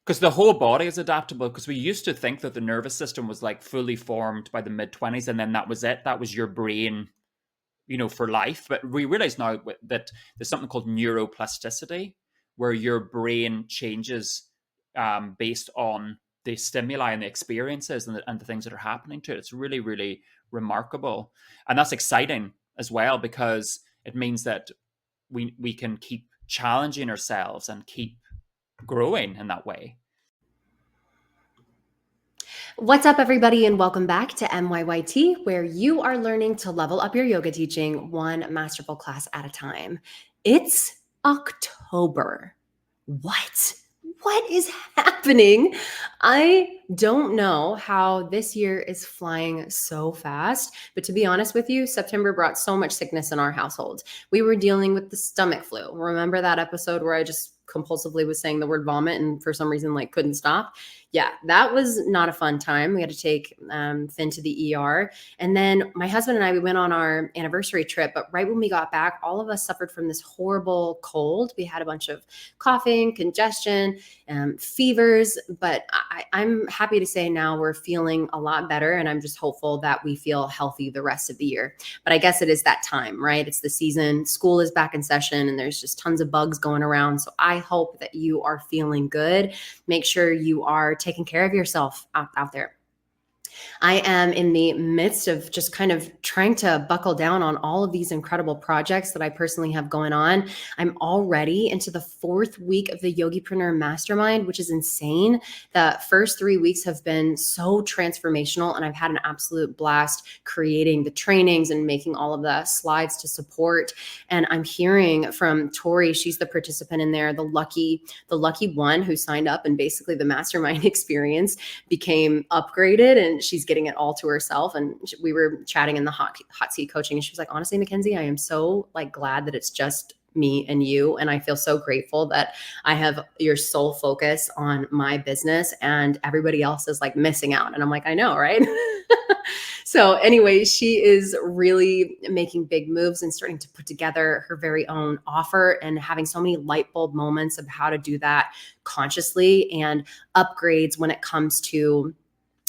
Because the whole body is adaptable. Because we used to think that the nervous system was like fully formed by the mid-20s, and then that was it. That was your brain, for life. But we realize now that there's something called neuroplasticity, where your brain changes based on the stimuli and the experiences and the things that are happening to it. It's really, really remarkable. And that's exciting as well, because it means that we can keep challenging ourselves and keep growing in that way. What's up, everybody, and welcome back to MYYT, where you are learning to level up your yoga teaching one masterful class at a time. It's October. What is happening? I don't know how this year is flying so fast, but to be honest with you, September brought so much sickness in our household. We were dealing with the stomach flu. Remember that episode where I just compulsively was saying the word vomit and for some reason couldn't stop? Yeah, that was not a fun time. We had to take Finn to the ER. And then my husband and I, we went on our anniversary trip, but right when we got back, all of us suffered from this horrible cold. We had a bunch of coughing, congestion, fevers, but I'm happy to say now we're feeling a lot better, and I'm just hopeful that we feel healthy the rest of the year. But I guess it is that time, right? It's the season. School is back in session, and there's just tons of bugs going around. So I hope that you are feeling good. Make sure you are taking care of yourself out there. I am in the midst of just kind of trying to buckle down on all of these incredible projects that I personally have going on. I'm already into the 4th week of the Yogipreneur Mastermind, which is insane. The first 3 weeks have been so transformational, and I've had an absolute blast creating the trainings and making all of the slides to support. And I'm hearing from Tori, she's the participant in there, the lucky one who signed up, and basically the mastermind experience became upgraded, and she's getting it all to herself. And we were chatting in the hot seat coaching, and she was like, honestly, Mackenzie, I am so glad that it's just me and you. And I feel so grateful that I have your sole focus on my business, and everybody else is missing out. And I'm like, I know, right? So anyway, she is really making big moves and starting to put together her very own offer, and having so many light bulb moments of how to do that consciously, and upgrades when it comes to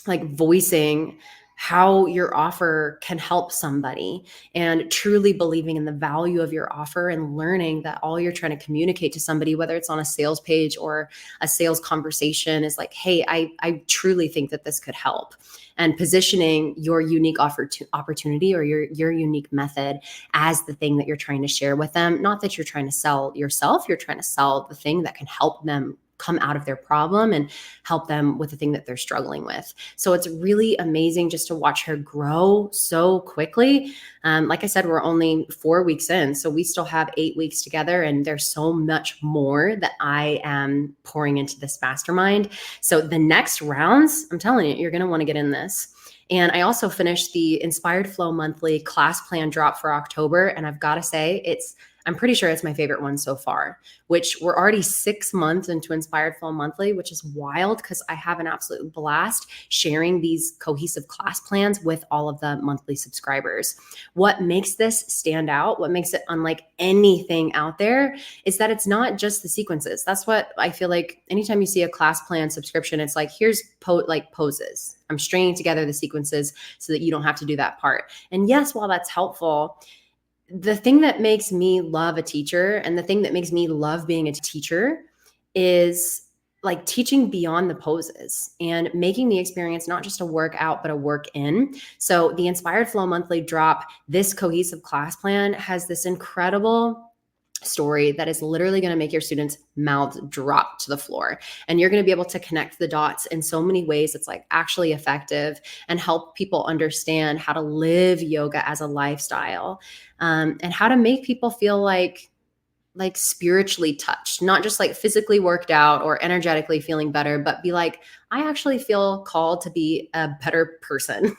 voicing how your offer can help somebody, and truly believing in the value of your offer, and learning that all you're trying to communicate to somebody, whether it's on a sales page or a sales conversation, is hey, I truly think that this could help. And positioning your unique opportunity or your unique method as the thing that you're trying to share with them. Not that you're trying to sell yourself, you're trying to sell the thing that can help them come out of their problem and help them with the thing that they're struggling with. So it's really amazing just to watch her grow so quickly. Like I said, we're only 4 weeks in, so we still have 8 weeks together, and there's so much more that I am pouring into this mastermind. So the next rounds, I'm telling you, you're going to want to get in this. And I also finished the Inspired Flow monthly class plan drop for October. And I've got to say, I'm pretty sure it's my favorite one so far, which we're already 6 months into Inspired Flow monthly, which is wild because I have an absolute blast sharing these cohesive class plans with all of the monthly subscribers. What makes this stand out, what makes it unlike anything out there, is that it's not just the sequences. That's what I feel like anytime you see a class plan subscription, it's here's poses. I'm stringing together the sequences so that you don't have to do that part. And yes, while that's helpful, the thing that makes me love a teacher, and the thing that makes me love being a teacher, is teaching beyond the poses and making the experience not just a workout, but a work in. So the Inspired Flow monthly drop, this cohesive class plan, has this incredible story that is literally going to make your students' mouths drop to the floor. And you're going to be able to connect the dots in so many ways. It's actually effective, and help people understand how to live yoga as a lifestyle, and how to make people feel like spiritually touched, not just physically worked out or energetically feeling better, but be I actually feel called to be a better person.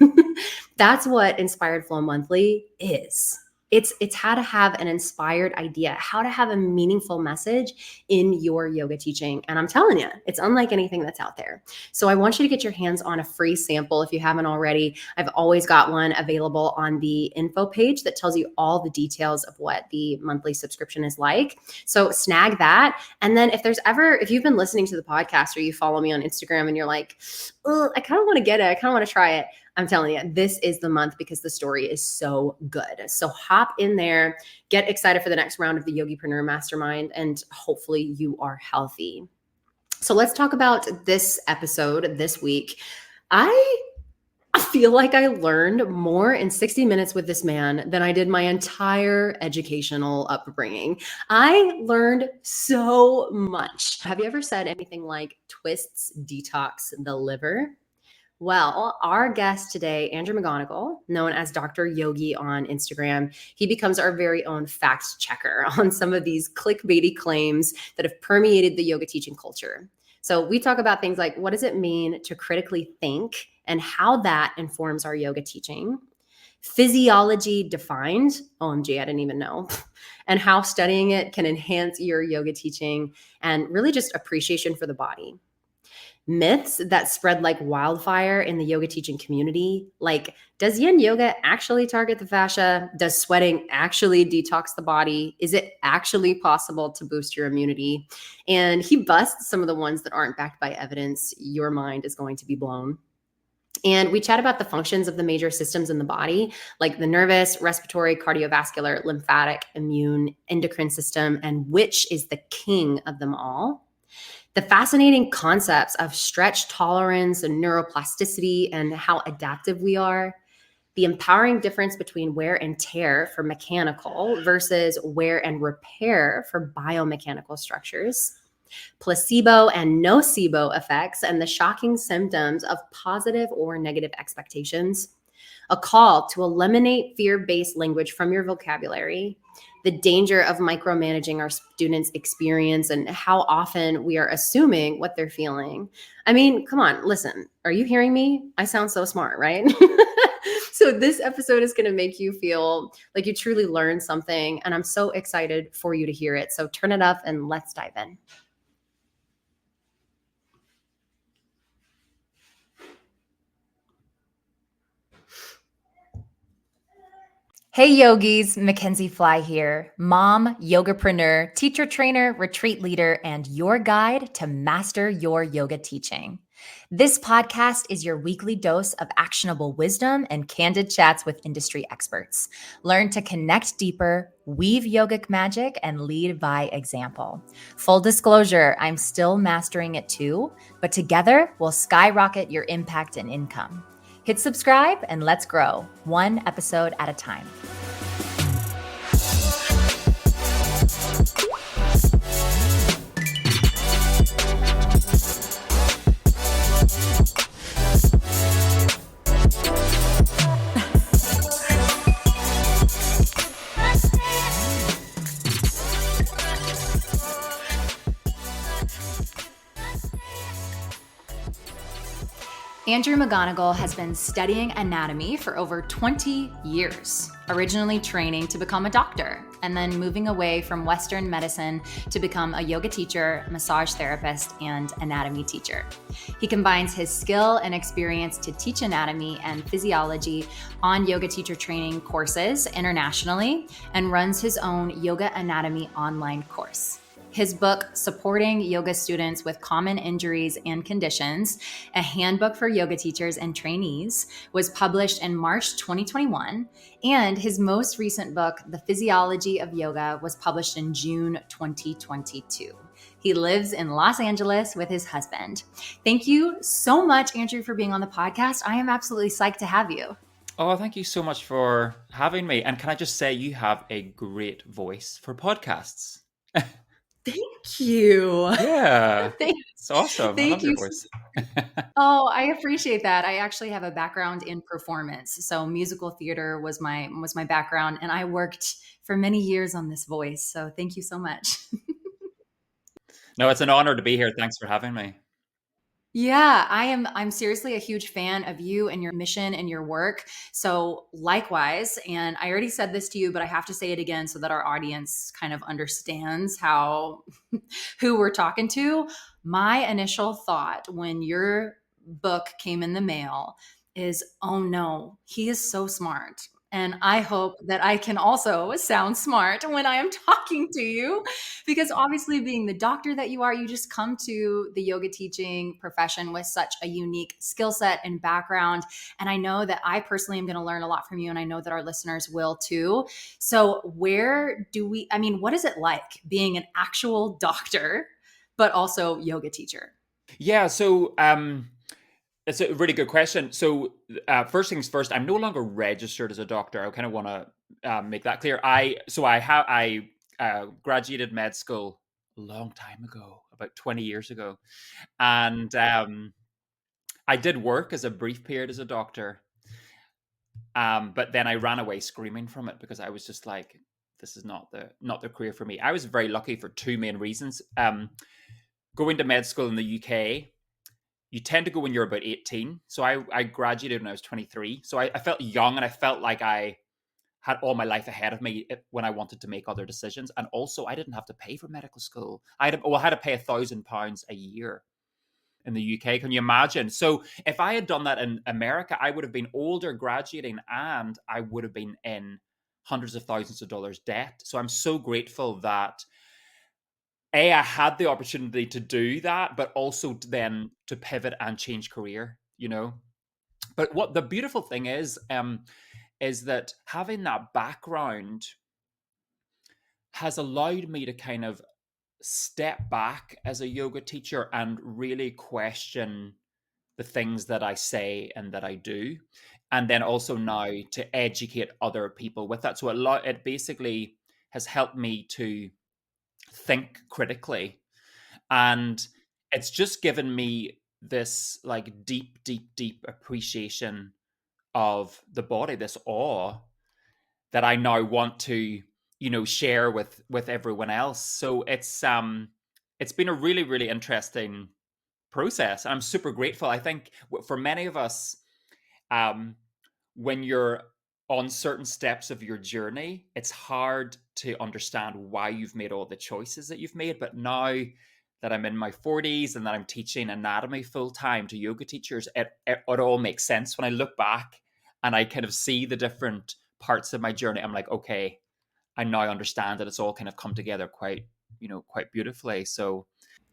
That's what Inspired Flow monthly is. It's how to have an inspired idea, how to have a meaningful message in your yoga teaching. And I'm telling you, it's unlike anything that's out there. So I want you to get your hands on a free sample if you haven't already. I've always got one available on the info page that tells you all the details of what the monthly subscription is like. So snag that. And then if you've been listening to the podcast or you follow me on Instagram and you're like, oh, I kind of want to get it, I kind of want to try it, I'm telling you, this is the month because the story is so good. So hop in there, get excited for the next round of the Yogipreneur Mastermind, and hopefully you are healthy. So let's talk about this episode this week. I feel like I learned more in 60 minutes with this man than I did my entire educational upbringing. I learned so much. Have you ever said anything like twists detox the liver? Well, our guest today, Andrew McGonigle, known as Dr. Yogi on Instagram, he becomes our very own fact checker on some of these clickbaity claims that have permeated the yoga teaching culture. So we talk about things like, what does it mean to critically think and how that informs our yoga teaching? Physiology defined, OMG, I didn't even know, and how studying it can enhance your yoga teaching, and really just appreciation for the body. Myths that spread like wildfire in the yoga teaching community, like, does yin yoga actually target the fascia? Does sweating actually detox the body? Is it actually possible to boost your immunity? And he busts some of the ones that aren't backed by evidence. Your mind is going to be blown. And we chat about the functions of the major systems in the body, like the nervous, respiratory, cardiovascular, lymphatic, immune, endocrine system, and which is the king of them all. The fascinating concepts of stretch tolerance and neuroplasticity and how adaptive we are. The empowering difference between wear and tear for mechanical versus wear and repair for biomechanical structures. Placebo and nocebo effects and the shocking symptoms of positive or negative expectations. A call to eliminate fear-based language from your vocabulary. The danger of micromanaging our students' experience and how often we are assuming what they're feeling. I mean, come on, listen, are you hearing me? I sound so smart, right? So this episode is going to make you feel like you truly learned something, and I'm so excited for you to hear it. So turn it up and let's dive in. Hey yogis, Mackenzie Fly here, mom, yogapreneur, teacher trainer, retreat leader, and your guide to master your yoga teaching. This podcast is your weekly dose of actionable wisdom and candid chats with industry experts. Learn to connect deeper, weave yogic magic, and lead by example. Full disclosure, I'm still mastering it too, but together we'll skyrocket your impact and income. Hit subscribe and let's grow, one episode at a time. Andrew McGonigle has been studying anatomy for over 20 years, originally training to become a doctor, and then moving away from Western medicine to become a yoga teacher, massage therapist, and anatomy teacher. He combines his skill and experience to teach anatomy and physiology on yoga teacher training courses internationally and runs his own yoga anatomy online course. His book, Supporting Yoga Students with Common Injuries and Conditions, a handbook for yoga teachers and trainees, was published in March 2021. And his most recent book, The Physiology of Yoga, was published in June 2022. He lives in Los Angeles with his husband. Thank you so much, Andrew, for being on the podcast. I am absolutely psyched to have you. Oh, thank you so much for having me. And can I just say, you have a great voice for podcasts. Thank you. Yeah. It's awesome. I love your voice. Oh, I appreciate that. I actually have a background in performance. So musical theater was my background, and I worked for many years on this voice. So thank you so much. No, it's an honor to be here. Thanks for having me. Yeah, I'm seriously a huge fan of you and your mission and your work. So likewise, and I already said this to you, but I have to say it again so that our audience kind of understands how who we're talking to. My initial thought when your book came in the mail is, oh no, he is so smart. And I hope that I can also sound smart when I am talking to you, because obviously, being the doctor that you are, you just come to the yoga teaching profession with such a unique skill set and background. And I know that I personally am going to learn a lot from you, and I know that our listeners will too. So, what is it like being an actual doctor, but also yoga teacher? Yeah, so it's a really good question. So first things first, I'm no longer registered as a doctor. I kind of want to make that clear. I graduated med school a long time ago, about 20 years ago, and I did work as a brief period as a doctor. But then I ran away screaming from it because I was just like, this is not the career for me. I was very lucky for two main reasons. Going to med school in the UK, you tend to go when you're about 18. So I graduated when I was 23. So I felt young, and I felt like I had all my life ahead of me when I wanted to make other decisions. And also, I didn't have to pay for medical school. I had to pay £1,000 a year in the UK. Can you imagine? So if I had done that in America, I would have been older graduating, and I would have been in hundreds of thousands of dollars debt. So I'm so grateful that I had the opportunity to do that, but also then to pivot and change career, you know. But what the beautiful thing is that having that background has allowed me to kind of step back as a yoga teacher and really question the things that I say and that I do. And then also now to educate other people with that. So it basically has helped me to think critically. And it's just given me this like deep, deep, deep appreciation of the body, this awe that I now want to, share with everyone else. So it's been a really, really interesting process. I'm super grateful. I think for many of us, um, when you're on certain steps of your journey, it's hard to understand why you've made all the choices that you've made. But now that I'm in my 40s and that I'm teaching anatomy full time to yoga teachers, it all makes sense. When I look back and I kind of see the different parts of my journey, I'm like, okay, I now understand that it's all kind of come together quite beautifully. So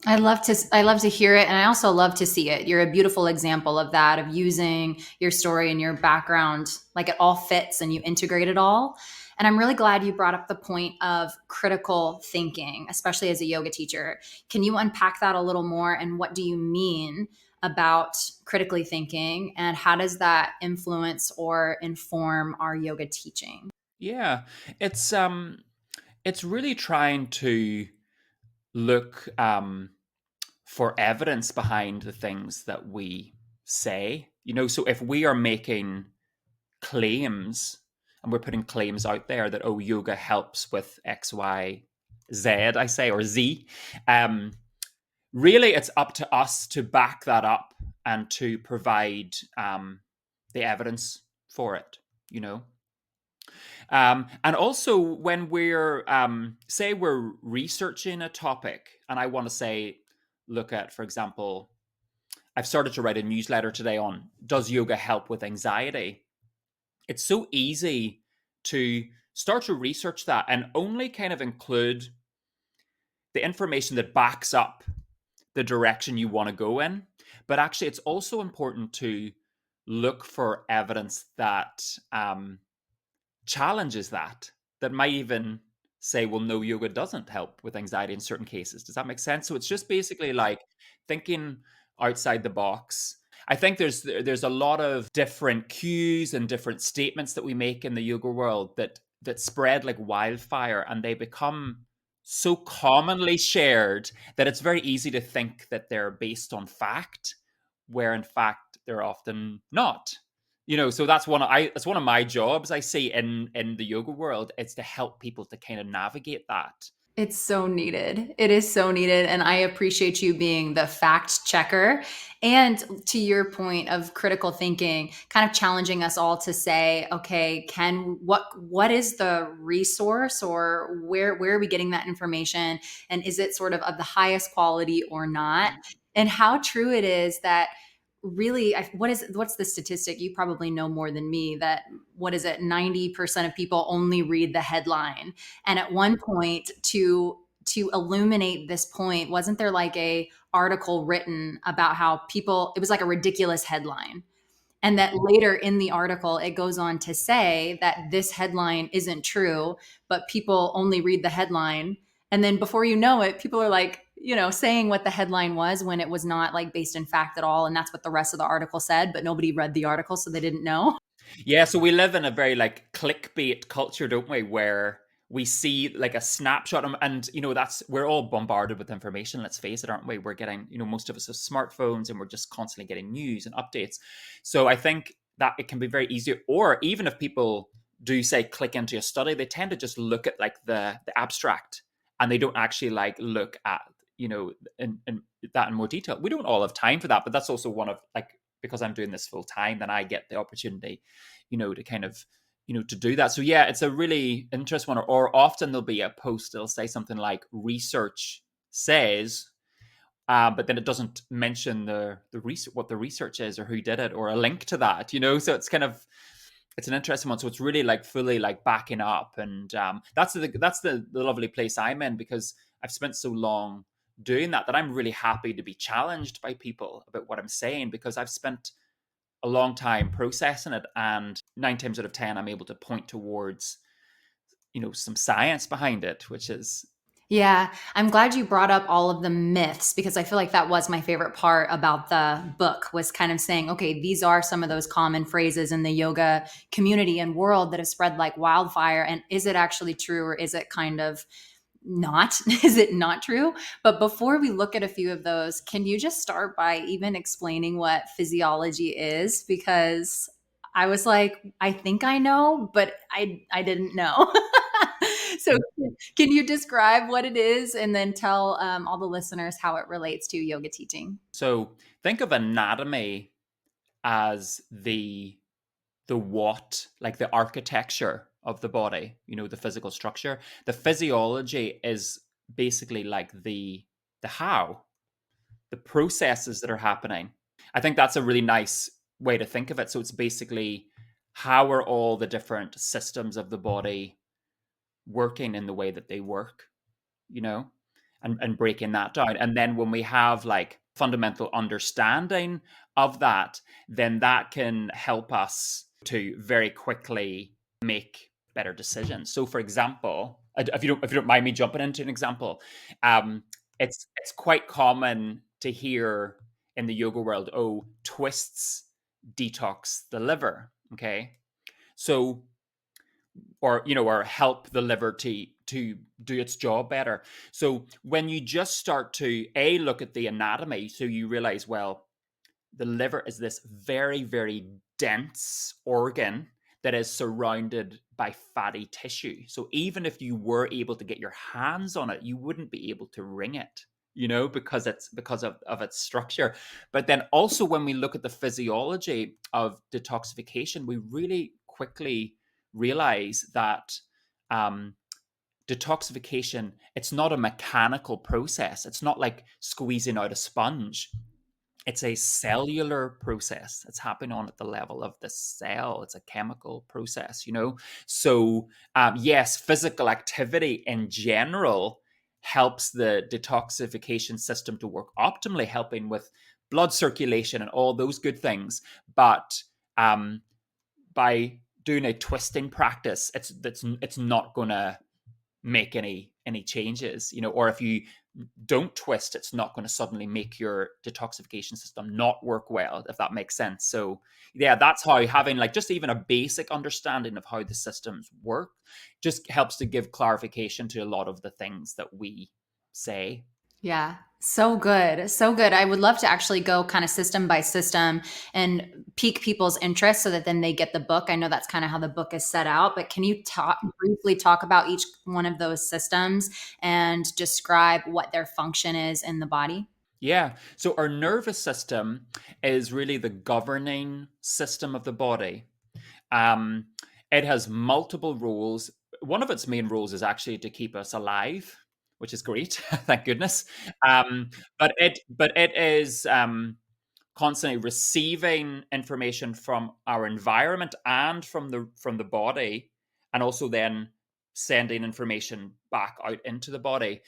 I love to hear it, and I also love to see it. You're a beautiful example of that, of using your story and your background, like it all fits and you integrate it all. And I'm really glad you brought up the point of critical thinking, especially as a yoga teacher. Can you unpack that a little more, and what do you mean about critically thinking, and how does that influence or inform our yoga teaching? yeah, it's really trying to look for evidence behind the things that we say. So if we are making claims and we're putting claims out there that, oh, yoga helps with X, Y, Z, I say, or Z, um, really it's up to us to back that up and to provide the evidence for it, you know. And also, when say we're researching a topic, and I want to say, look at, for example, I've started to write a newsletter today on does yoga help with anxiety? It's so easy to start to research that and only kind of include the information that backs up the direction you want to go in. But actually, it's also important to look for evidence that challenges that might even say, well, no, yoga doesn't help with anxiety in certain cases. Does that make sense? So it's just basically like thinking outside the box. I think there's a lot of different cues and different statements that we make in the yoga world that spread like wildfire, and they become so commonly shared that it's very easy to think that they're based on fact, where in fact they're often not. So that's one of my jobs I see in the yoga world. It's to help people to kind of navigate that. It's so needed. It is so needed. And I appreciate you being the fact checker. And to your point of critical thinking, kind of challenging us all to say, okay, what is the resource, or where are we getting that information? And is it sort of the highest quality or not? And how true it is that really, what's the statistic? You probably know more than me, that what is it, 90% of people only read the headline. And at one point, to illuminate this point, wasn't there like a article written about how people, it was like a ridiculous headline, and that later in the article it goes on to say that this headline isn't true, but people only read the headline, and then before you know it, people are like, saying what the headline was when it was not like based in fact at all, and that's what the rest of the article said, but nobody read the article, so they didn't know. Yeah, so we live in a very like clickbait culture, don't we? Where we see like a snapshot, and that's, we're all bombarded with information. Let's face it, aren't we? We're getting, most of us have smartphones, and we're just constantly getting news and updates. So I think that it can be very easy, or even if people do say click into a study, they tend to just look at like the abstract, and they don't actually like look at in that in more detail. We don't all have time for that, but that's also one of like, because I'm doing this full time, then I get the opportunity, to kind of, to do that. So yeah, it's a really interesting one. Or often there'll be a post that'll say something like research says, but then it doesn't mention the research, what the research is, or who did it, or a link to that. So it's kind of, it's an interesting one. So it's really like fully like backing up, and that's the lovely place I'm in, because I've spent so long doing that I'm really happy to be challenged by people about what I'm saying, because I've spent a long time processing it, and 9 times out of 10 I'm able to point towards some science behind it, which is. Yeah, I'm glad you brought up all of the myths, because I feel like that was my favorite part about the book, was kind of saying, okay, these are some of those common phrases in the yoga community and world that have spread like wildfire. And is it actually true, or is it kind of not? Is it not true? But before we look at a few of those, can you just start by even explaining what physiology is? Because I was like, I think I know, but I didn't know. So can you describe what it is, and then tell all the listeners how it relates to yoga teaching? So think of anatomy as the what, like the architecture of the body, the physical structure. The physiology is basically like the how, the processes that are happening. I think that's a really nice way to think of it. So it's basically, how are all the different systems of the body working in the way that they work, you know, and breaking that down. And then when we have like fundamental understanding of that, then that can help us to very quickly make better decisions. So, for example, if you don't mind me jumping into an example, um, it's quite common to hear in the yoga world, oh, twists detox the liver. Okay, so, or help the liver to do its job better. So when you just start to look at the anatomy, so you realize, well, the liver is this very, very dense organ that is surrounded by fatty tissue. So even if you were able to get your hands on it, you wouldn't be able to wring it, because of its structure. But then also, when we look at the physiology of detoxification, we really quickly realize that um, detoxification, it's not a mechanical process. It's not like squeezing out a sponge. It's a cellular process. It's happening on at the level of the cell. It's a chemical process. So yes, physical activity in general helps the detoxification system to work optimally, helping with blood circulation and all those good things. But by doing a twisting practice, it's not going to make any changes, or if you don't twist, it's not going to suddenly make your detoxification system not work well, if that makes sense. So yeah, that's how having like just even a basic understanding of how the systems work just helps to give clarification to a lot of the things that we say. Yeah. So good. So good. I would love to actually go kind of system by system and pique people's interest so that then they get the book. I know that's kind of how the book is set out, but can you briefly talk about each one of those systems and describe what their function is in the body? Yeah. So our nervous system is really the governing system of the body. Um, it has multiple roles. One of its main roles is actually to keep us alive, which is great, thank goodness. Um, but it is constantly receiving information from our environment and from the body, and also then sending information back out into the body,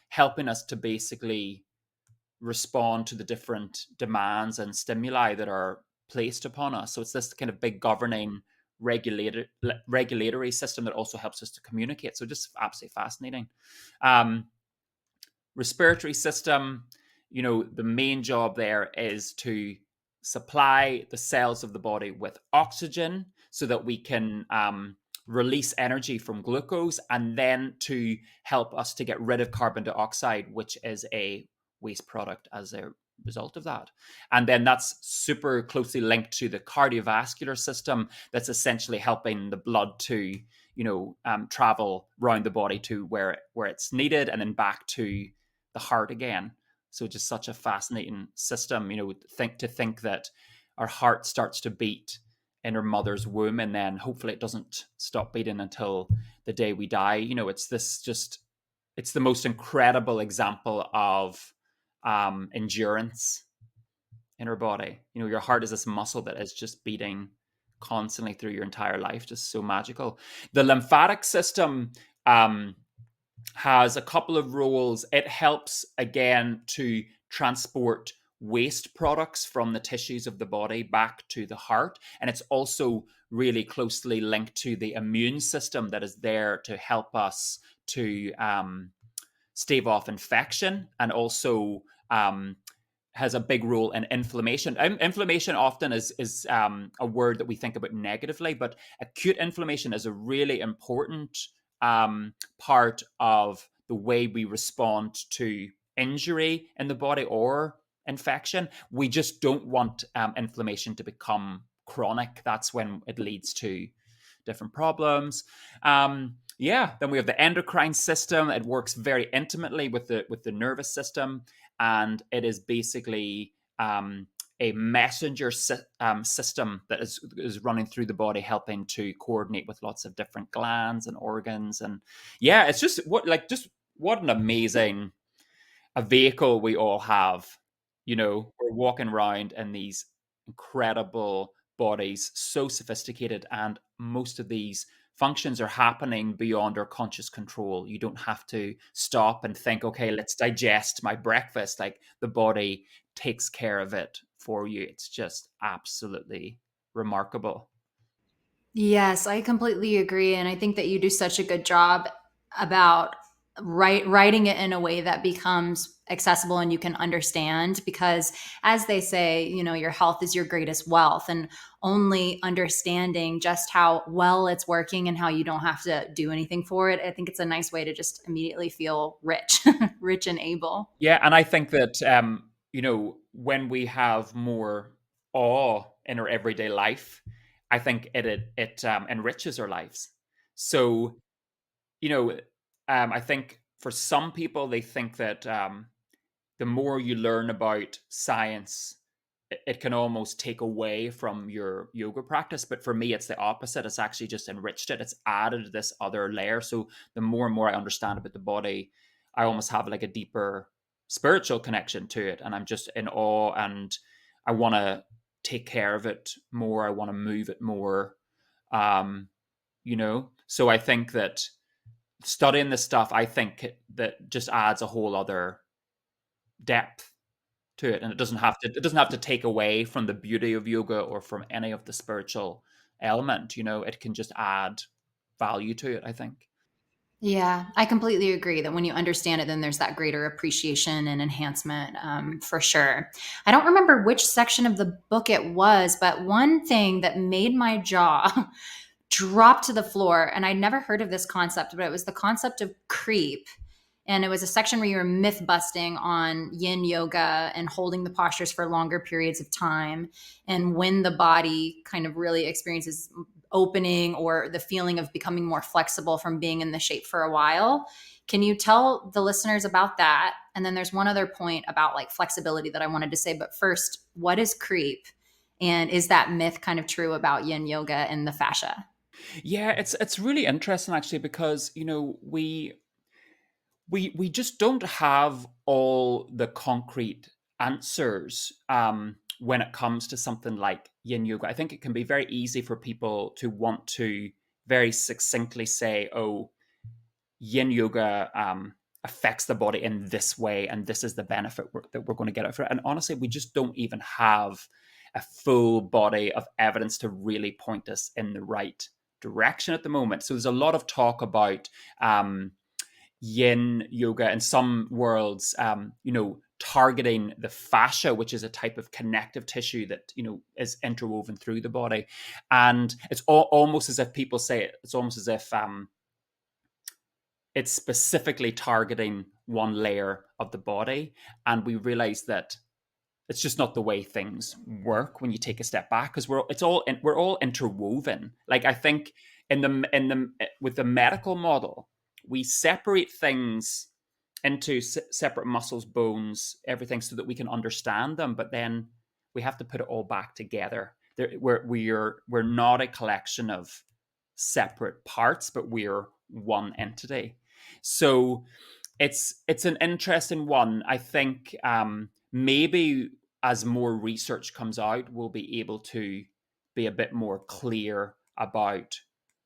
helping us to basically respond to the different demands and stimuli that are placed upon us. So it's this kind of big governing regulatory system that also helps us to communicate. So just absolutely fascinating. Um, Respiratory system, the main job there is to supply the cells of the body with oxygen so that we can release energy from glucose, and then to help us to get rid of carbon dioxide, which is a waste product as a result of that. And then that's super closely linked to the cardiovascular system, that's essentially helping the blood to travel around the body to where it's needed, and then back to the heart again. So just such a fascinating system, think that our heart starts to beat in our mother's womb, and then hopefully it doesn't stop beating until the day we die. It's the most incredible example of endurance in our body. Your heart is this muscle that is just beating constantly through your entire life, just so magical. The lymphatic system has a couple of roles. It helps again to transport waste products from the tissues of the body back to the heart, and it's also really closely linked to the immune system that is there to help us to stave off infection, and also has a big role in inflammation. Inflammation often is a word that we think about negatively, but acute inflammation is a really important part of the way we respond to injury in the body or infection. We just don't want inflammation to become chronic. That's when it leads to different problems. Then we have the endocrine system. It works very intimately with the nervous system, and it is basically a messenger system that is running through the body, helping to coordinate with lots of different glands and organs. And yeah, it's just what an amazing a vehicle we all have. We're walking around in these incredible bodies, so sophisticated, and most of these functions are happening beyond our conscious control. You don't have to stop and think, okay, let's digest my breakfast. Like, the body takes care of it for you. It's just absolutely remarkable. Yes, I completely agree. And I think that you do such a good job about writing it in a way that becomes accessible and you can understand. Because, as they say, your health is your greatest wealth. And only understanding just how well it's working and how you don't have to do anything for it, I think it's a nice way to just immediately feel rich, rich and able. Yeah, and I think that when we have more awe in our everyday life, I think it enriches our lives. So you know, I think for some people, they think that the more you learn about science, it can almost take away from your yoga practice. But for me, it's the opposite. It's actually just enriched it. It's added this other layer. So the more and more I understand about the body, I almost have like a deeper spiritual connection to it. And I'm just in awe, and I want to take care of it more. I want to move it more. Um, so I think that studying this stuff, I think that just adds a whole other depth to it, and it doesn't have to take away from the beauty of yoga or from any of the spiritual element. It can just add value to it, I think. Yeah, I completely agree that when you understand it, then there's that greater appreciation and enhancement, for sure. I don't remember which section of the book it was, but one thing that made my jaw drop to the floor, and I'd never heard of this concept, but it was the concept of creep And it was a section where you were myth busting on yin yoga and holding the postures for longer periods of time, and when the body kind of really experiences opening or the feeling of becoming more flexible from being in the shape for a while. Can you tell the listeners about that? And then there's one other point about like flexibility that I wanted to say. But first, what is creep? And is that myth kind of true about yin yoga and the fascia? Yeah, it's really interesting actually, because we just don't have all the concrete answers when it comes to something like yin yoga. I think it can be very easy for people to want to very succinctly say, "Oh, yin yoga affects the body in this way, and this is the benefit that we're going to get out of it." And honestly, we just don't even have a full body of evidence to really point us in the right direction at the moment. So there's a lot of talk about yin yoga in some worlds, targeting the fascia, which is a type of connective tissue that is interwoven through the body, and it's almost as if people say it's almost as if it's specifically targeting one layer of the body, and we realize that it's just not the way things work when you take a step back, because we're all interwoven. Like, I think in the with the medical model, we separate things into separate muscles, bones, everything, so that we can understand them, but then we have to put it all back together. We're not a collection of separate parts, but we're one entity. So it's an interesting one. I think maybe as more research comes out, we'll be able to be a bit more clear about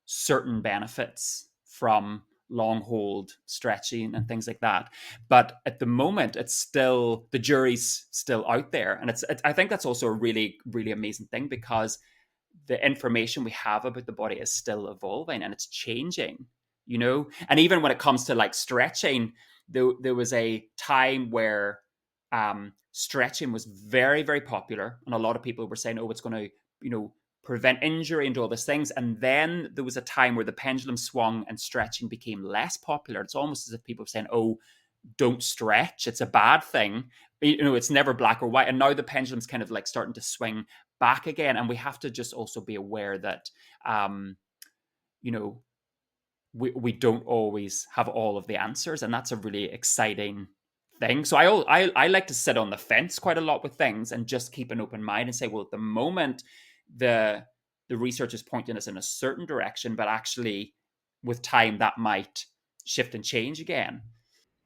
certain benefits from long hold stretching and things like that. But at the moment, it's still, the jury's still out there, and I think that's also a really, really amazing thing, because the information we have about the body is still evolving and it's changing, and even when it comes to like stretching, there was a time where stretching was very, very popular, and a lot of people were saying, oh, it's going to prevent injury and all these things. And then there was a time where the pendulum swung and stretching became less popular. It's almost as if people were saying, oh, don't stretch, it's a bad thing, it's never black or white. And now the pendulum's kind of like starting to swing back again, and we have to just also be aware that we don't always have all of the answers, and that's a really exciting thing. So I like to sit on the fence quite a lot with things and just keep an open mind and say, well, at the moment the research is pointing us in a certain direction, but actually with time that might shift and change again.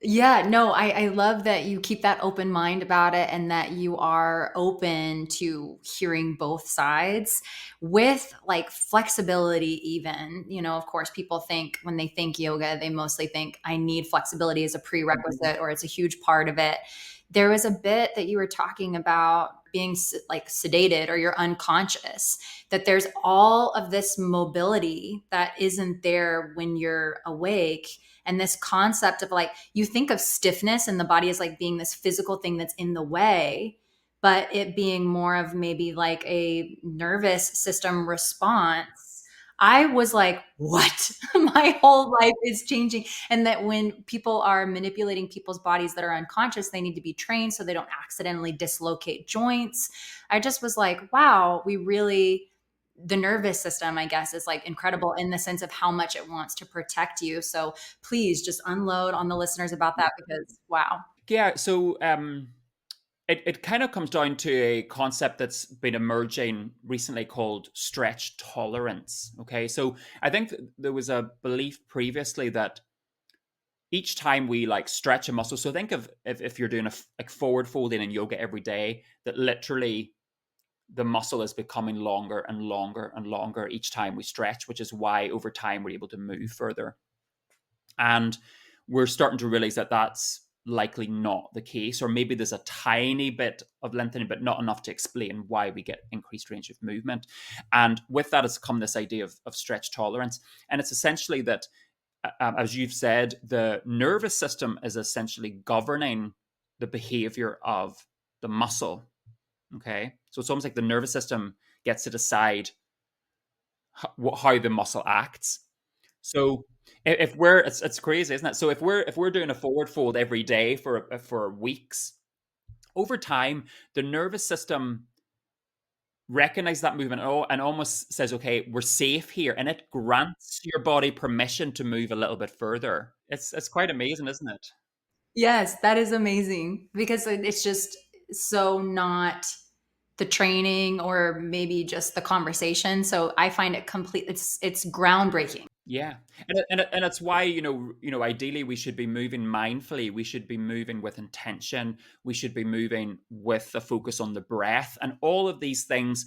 Yeah, no, I love that you keep that open mind about it and that you are open to hearing both sides with like flexibility, even. Of course, people think when they think yoga, they mostly think I need flexibility as a prerequisite or it's a huge part of it. There was a bit that you were talking about being like sedated or you're unconscious, that there's all of this mobility that isn't there when you're awake. And this concept of like, you think of stiffness in the body as like being this physical thing that's in the way, but it being more of maybe like a nervous system response. I was like, what? My whole life is changing. And that when people are manipulating people's bodies that are unconscious, they need to be trained so they don't accidentally dislocate joints. I just was like, wow, the nervous system, I guess, is like incredible in the sense of how much it wants to protect you. So please just unload on the listeners about that, because wow. Yeah, so it kind of comes down to a concept that's been emerging recently called stretch tolerance. Okay, so I think there was a belief previously that each time we like stretch a muscle, so think of if you're doing like forward folding in yoga every day, that literally the muscle is becoming longer and longer and longer each time we stretch, which is why over time we're able to move further. And we're starting to realize that that's likely not the case, or maybe there's a tiny bit of lengthening, but not enough to explain why we get increased range of movement. And with that has come this idea of stretch tolerance. And it's essentially that, as you've said, the nervous system is essentially governing the behavior of the muscle. Okay. So it's almost like the nervous system gets to decide how the muscle acts. So If we're it's crazy, isn't it? So if we're doing a forward fold every day for weeks, over time, the nervous system recognizes that movement and almost says, "Okay, we're safe here," and it grants your body permission to move a little bit further. It's quite amazing, isn't it? Yes, that is amazing because it's just so not the training or maybe just the conversation. So I find it complete. It's groundbreaking. Yeah, and it's why ideally we should be moving mindfully. We should be moving with intention. We should be moving with a focus on the breath, and all of these things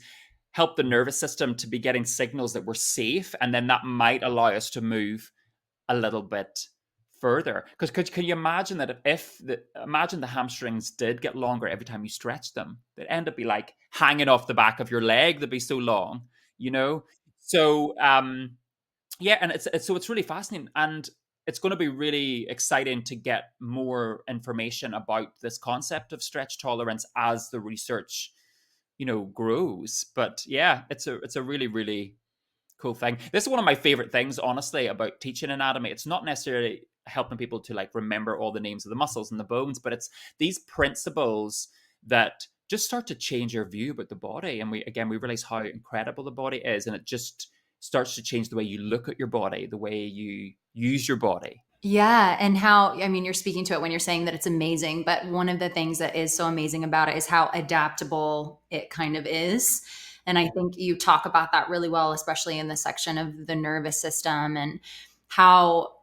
help the nervous system to be getting signals that we're safe, and then that might allow us to move a little bit further. Because can you imagine that imagine the hamstrings did get longer every time you stretch them? They'd end up be like hanging off the back of your leg. They'd be so long, you know. So yeah, and it's really fascinating, and it's going to be really exciting to get more information about this concept of stretch tolerance as the research grows. But yeah, it's a really really cool thing. This is one of my favorite things, honestly, about teaching anatomy. It's not necessarily helping people to like remember all the names of the muscles and the bones, but it's these principles that just start to change your view about the body. And we realize how incredible the body is, and it just starts to change the way you look at your body, the way you use your body. Yeah, and how, I mean, you're speaking to it when you're saying that it's amazing, but one of the things that is so amazing about it is how adaptable it kind of is. And I think you talk about that really well, especially in the section of the nervous system and how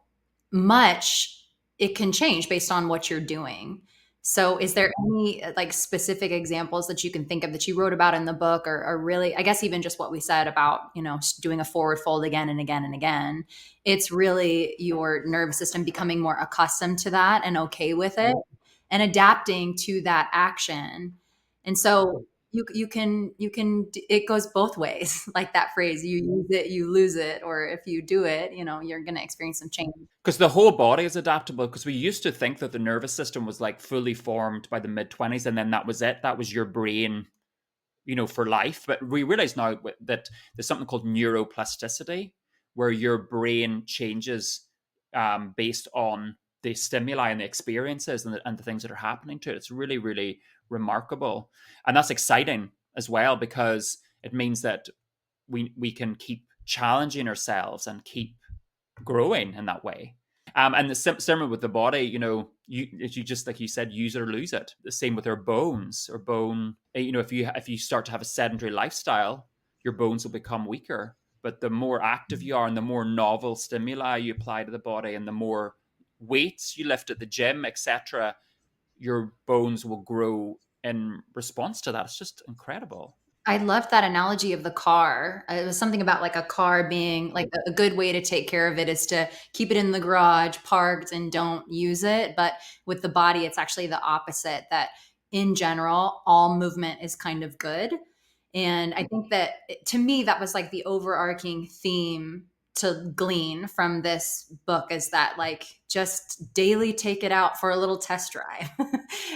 much it can change based on what you're doing. So is there any like specific examples that you can think of that you wrote about in the book or really, I guess even just what we said about, doing a forward fold again and again and again, it's really your nervous system becoming more accustomed to that and okay with it and adapting to that action. And so you can it goes both ways, like that phrase, you use it, you lose it, or if you do it, you're going to experience some change. Because the whole body is adaptable. Because we used to think that the nervous system was like fully formed by the mid 20s, and then that was it. That was your brain, for life. But we realize now that there's something called neuroplasticity, where your brain changes based on the stimuli and the experiences and the things that are happening to it. It's really, really remarkable. And that's exciting as well, because it means that we can keep challenging ourselves and keep growing in that way. And the similar with the body, you just like you said, use it or lose it. The same with our bones. Or bone, if you start to have a sedentary lifestyle, your bones will become weaker. But the more active you are, and the more novel stimuli you apply to the body, and the more weights you lift at the gym, etc., your bones will grow in response to that. It's just incredible. I love that analogy of the car. It was something about like a car being like a good way to take care of it is to keep it in the garage, parked, and don't use it. But with the body, it's actually the opposite, that in general, all movement is kind of good. And I think that to me, that was like the overarching theme to glean from this book, is that like just daily take it out for a little test drive.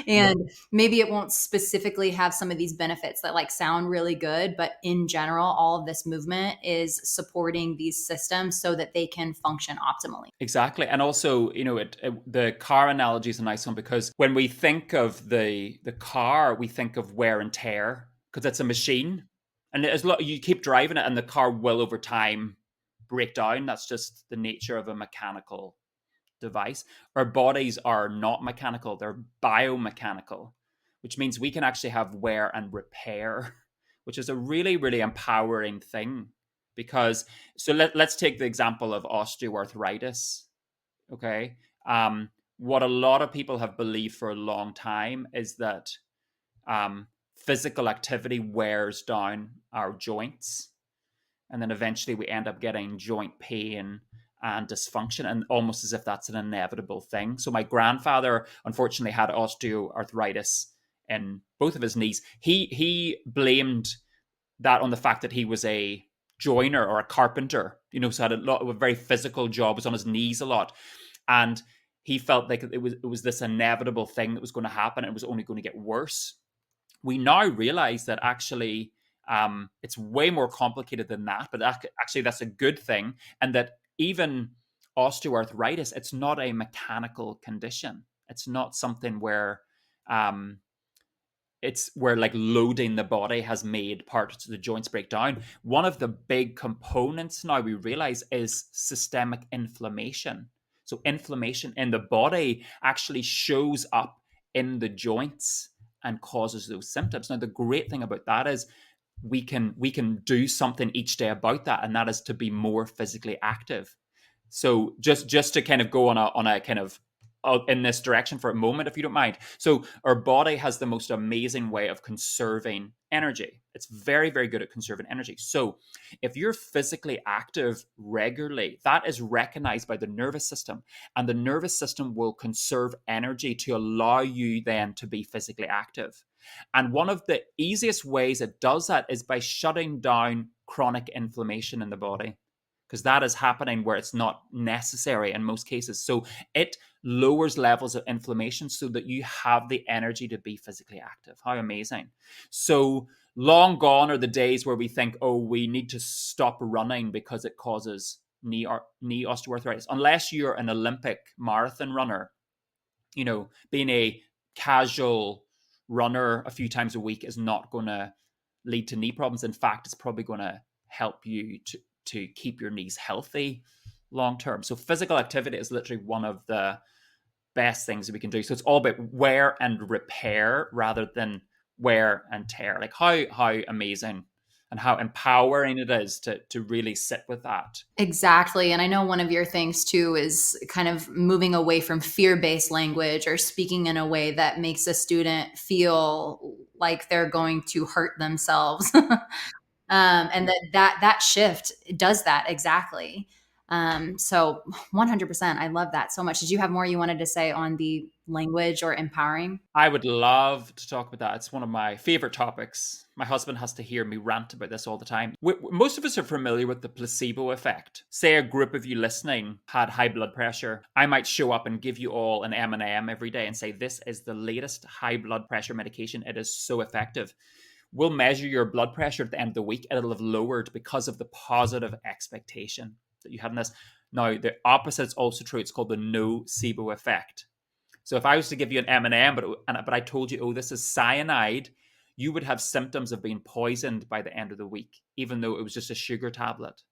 And maybe it won't specifically have some of these benefits that like sound really good, but in general, all of this movement is supporting these systems so that they can function optimally. Exactly. And also, the car analogy is a nice one, because when we think of the car, we think of wear and tear, because it's a machine. And you keep driving it, and the car will over time break down. That's just the nature of a mechanical device. Our bodies are not mechanical, they're biomechanical, which means we can actually have wear and repair, which is a really, really empowering thing. Because, so let's take the example of osteoarthritis. Okay. What a lot of people have believed for a long time is that physical activity wears down our joints. And then eventually we end up getting joint pain and dysfunction, and almost as if that's an inevitable thing. So my grandfather, unfortunately, had osteoarthritis in both of his knees. He blamed that on the fact that he was a joiner or a carpenter, so had a very physical job, was on his knees a lot. And he felt like it was this inevitable thing that was going to happen, and it was only going to get worse. We now realize that actually it's way more complicated than that, but actually that's a good thing. And that even osteoarthritis, it's not a mechanical condition. It's not something where it's where like loading the body has made parts of the joints break down. One of the big components now we realize is systemic inflammation. So inflammation in the body actually shows up in the joints and causes those symptoms. Now, the great thing about that is we can do something each day about that, and that is to be more physically active. So just to kind of go on a kind of in this direction for a moment, if you don't mind. So our body has the most amazing way of conserving energy. It's very, very good at conserving energy. So if you're physically active regularly, that is recognized by the nervous system, and the nervous system will conserve energy to allow you then to be physically active. And one of the easiest ways it does that is by shutting down chronic inflammation in the body, because that is happening where it's not necessary in most cases. So it lowers levels of inflammation so that you have the energy to be physically active. How amazing. So long gone are the days where we think, oh, we need to stop running because it causes knee osteoarthritis. Unless you're an Olympic marathon runner, being a casual runner a few times a week is not going to lead to knee problems. In fact, it's probably going to help you to keep your knees healthy long term. So physical activity is literally one of the best things that we can do. So it's all about wear and repair rather than wear and tear. Like how amazing and how empowering it is to really sit with that. Exactly. And I know one of your things too is kind of moving away from fear-based language or speaking in a way that makes a student feel like they're going to hurt themselves. And that shift does that exactly. So 100%, I love that so much. Did you have more you wanted to say on the language or empowering? I would love to talk about that. It's one of my favorite topics. My husband has to hear me rant about this all the time. Most of us are familiar with the placebo effect. Say a group of you listening had high blood pressure. I might show up and give you all an M&M every day and say, this is the latest high blood pressure medication. It is so effective. We'll measure your blood pressure at the end of the week. It'll have lowered because of the positive expectation that you had in this. Now, the opposite is also true. It's called the nocebo effect. So if I was to give you an M&M, but I told you, oh, this is cyanide, you would have symptoms of being poisoned by the end of the week, even though it was just a sugar tablet.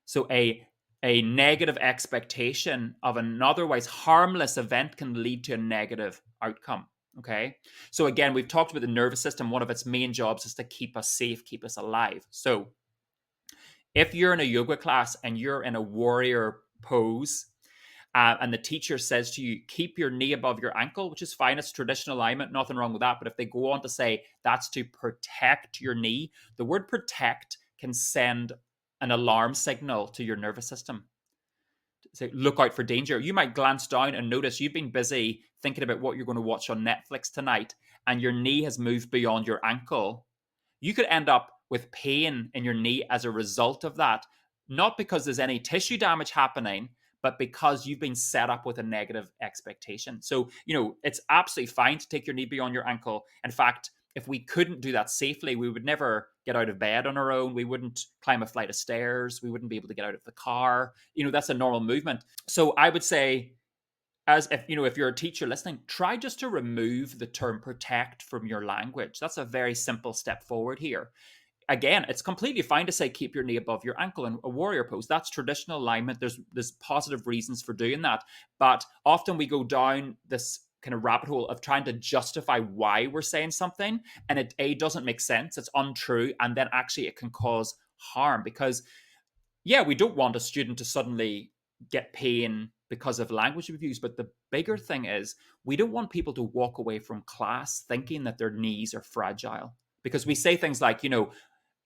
So a negative expectation of an otherwise harmless event can lead to a negative outcome. Okay. So again, we've talked about the nervous system. One of its main jobs is to keep us safe, keep us alive. So if you're in a yoga class and you're in a warrior pose, and the teacher says to you, keep your knee above your ankle, which is fine. It's traditional alignment, nothing wrong with that. But if they go on to say that's to protect your knee, the word protect can send an alarm signal to your nervous system. Say, look out for danger. You might glance down and notice you've been busy thinking about what you're going to watch on Netflix tonight, and your knee has moved beyond your ankle. You could end up with pain in your knee as a result of that, not because there's any tissue damage happening, but because you've been set up with a negative expectation. So, it's absolutely fine to take your knee beyond your ankle. In fact, if we couldn't do that safely, we would never get out of bed on our own. We wouldn't climb a flight of stairs. We wouldn't be able to get out of the car. That's a normal movement. So I would say, as if you're a teacher listening, try just to remove the term protect from your language. That's a very simple step forward here. Again, it's completely fine to say keep your knee above your ankle in a warrior pose. That's traditional alignment. There's positive reasons for doing that. But often we go down this kind of rabbit hole of trying to justify why we're saying something, and it doesn't make sense. It's untrue, and then actually it can cause harm because, we don't want a student to suddenly get pain because of language we've used. But the bigger thing is we don't want people to walk away from class thinking that their knees are fragile, because we say things like,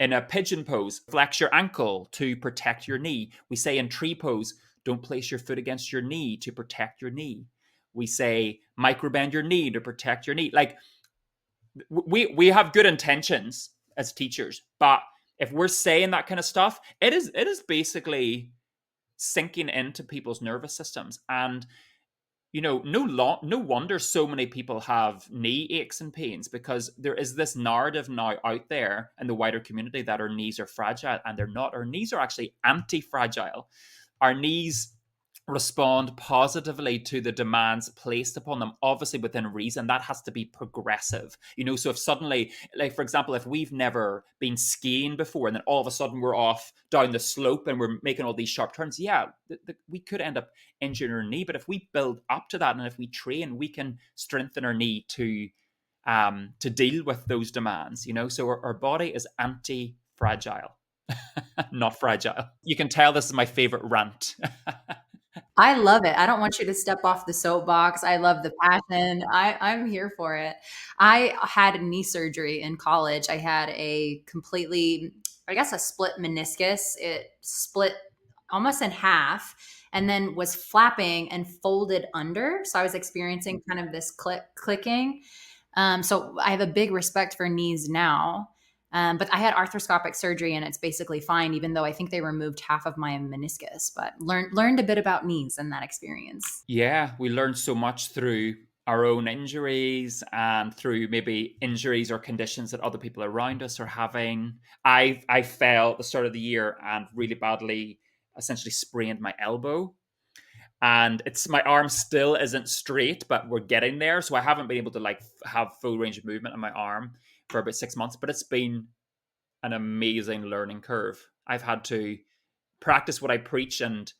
in a pigeon pose, flex your ankle to protect your knee. We say in tree pose, don't place your foot against your knee to protect your knee. We say microbend your knee to protect your knee. Like we have good intentions as teachers, but if we're saying that kind of stuff, it is basically sinking into people's nervous systems. And no wonder so many people have knee aches and pains, because there is this narrative now out there in the wider community that our knees are fragile, and they're not. Our knees are actually anti-fragile. Our knees respond positively to the demands placed upon them, obviously within reason. That has to be progressive, so if suddenly, like for example, if we've never been skiing before and then all of a sudden we're off down the slope and we're making all these sharp turns, we could end up injuring our knee. But if we build up to that and if we train, we can strengthen our knee to deal with those demands. So our body is anti-fragile. Not fragile. You can tell this is my favorite rant. I love it. I don't want you to step off the soapbox. I love the passion. I'm here for it. I had knee surgery in college. I had a completely, I guess, a split meniscus. It split almost in half and then was flapping and folded under. So I was experiencing kind of this clicking. So I have a big respect for knees now. But I had arthroscopic surgery and it's basically fine, even though I think they removed half of my meniscus, but learned a bit about knees in that experience. Yeah, we learned so much through our own injuries and through maybe injuries or conditions that other people around us are having. I fell at the start of the year and really badly essentially sprained my elbow. And my arm still isn't straight, but we're getting there. So I haven't been able to have full range of movement on my arm for about 6 months, but it's been an amazing learning curve. I've had to practice what I preach and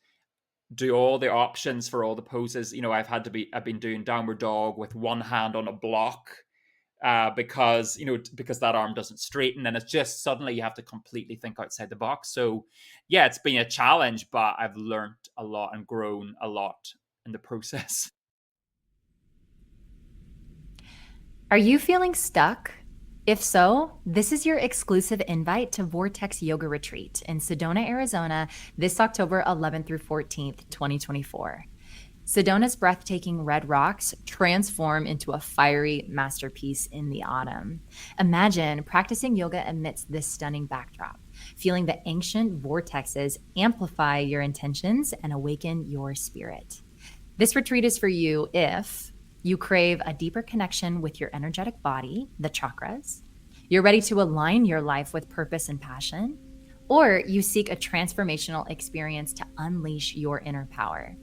do all the options for all the poses. I've been doing downward dog with one hand on a block because that arm doesn't straighten, and it's just suddenly you have to completely think outside the box. So yeah, it's been a challenge, but I've learned a lot and grown a lot in the process. Are you feeling stuck? If so, this is your exclusive invite to Vortex Yoga Retreat in Sedona, Arizona, this October 11th through 14th, 2024. Sedona's breathtaking red rocks transform into a fiery masterpiece in the autumn. Imagine practicing yoga amidst this stunning backdrop, feeling the ancient vortexes amplify your intentions and awaken your spirit. This retreat is for you if you crave a deeper connection with your energetic body, the chakras, you're ready to align your life with purpose and passion, or you seek a transformational experience to unleash your inner power.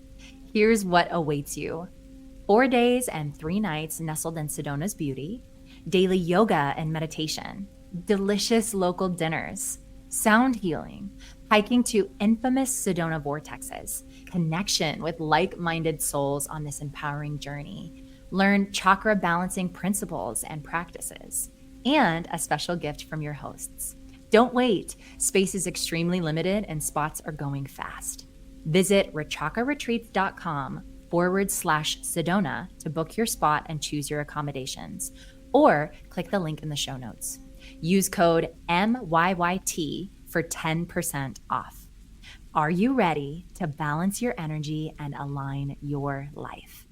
Here's what awaits you. 4 days and 3 nights nestled in Sedona's beauty, daily yoga and meditation, delicious local dinners, sound healing, hiking to infamous Sedona vortexes, connection with like-minded souls on this empowering journey, learn chakra balancing principles and practices, and a special gift from your hosts. Don't wait. Space is extremely limited and spots are going fast. Visit rachakaretreats.com/Sedona to book your spot and choose your accommodations, or click the link in the show notes. Use code MYYT for 10% off. Are you ready to balance your energy and align your life?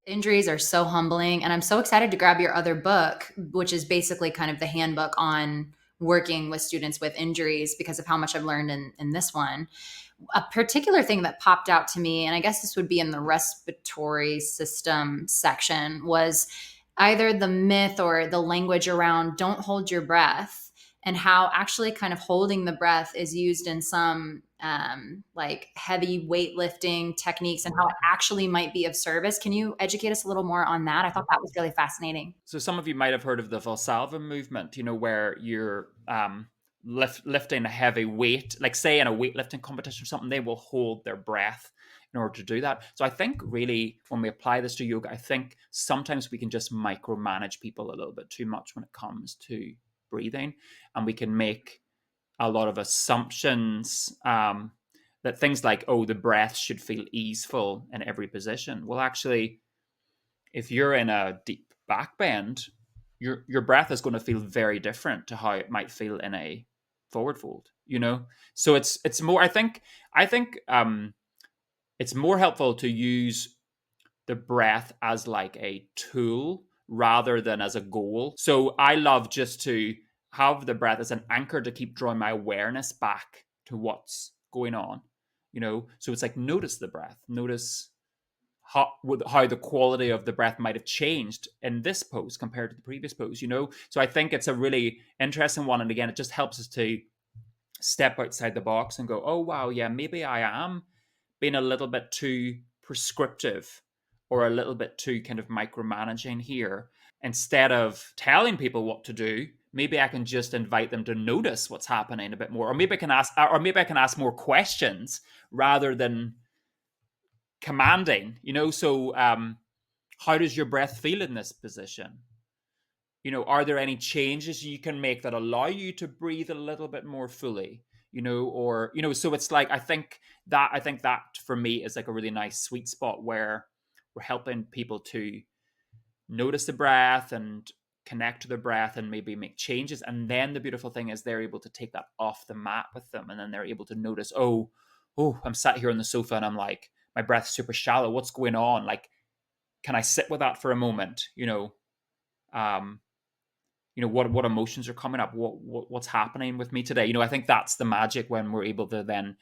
Injuries are so humbling, and I'm so excited to grab your other book, which is basically kind of the handbook on working with students with injuries because of how much I've learned in this one. A particular thing that popped out to me, and I guess this would be in the respiratory system section, was either the myth or the language around don't hold your breath, and how actually kind of holding the breath is used in some like heavy weightlifting techniques and how it actually might be of service. Can you educate us a little more on that? I thought that was really fascinating. So some of you might have heard of the Valsalva movement, where you're lifting a heavy weight, like say in a weightlifting competition or something, they will hold their breath in order to do that. So I think really when we apply this to yoga, I think sometimes we can just micromanage people a little bit too much when it comes to breathing, and we can make a lot of assumptions that things like, oh, the breath should feel easeful in every position. Well, actually, if you're in a deep back bend, your breath is going to feel very different to how it might feel in a forward fold. So it's more. I think it's more helpful to use the breath as like a tool rather than as a goal. So I love just to have the breath as an anchor to keep drawing my awareness back to what's going on. So it's like, notice the breath, notice how the quality of the breath might have changed in this pose compared to the previous pose. So I think it's a really interesting one, and again, it just helps us to step outside the box and go, oh wow, yeah, maybe I am being a little bit too prescriptive or a little bit too kind of micromanaging here. Instead of telling people what to do, maybe I can just invite them to notice what's happening a bit more, or maybe I can ask more questions rather than commanding. So how does your breath feel in this position? Are there any changes you can make that allow you to breathe a little bit more fully? So it's like, I think that for me is like a really nice sweet spot where we're helping people to notice the breath and connect to the breath and maybe make changes. And then the beautiful thing is they're able to take that off the mat with them. And then they're able to notice, oh, I'm sat here on the sofa and I'm like, my breath's super shallow. What's going on? Like, can I sit with that for a moment? What emotions are coming up? What's happening with me today? I think that's the magic when we're able to then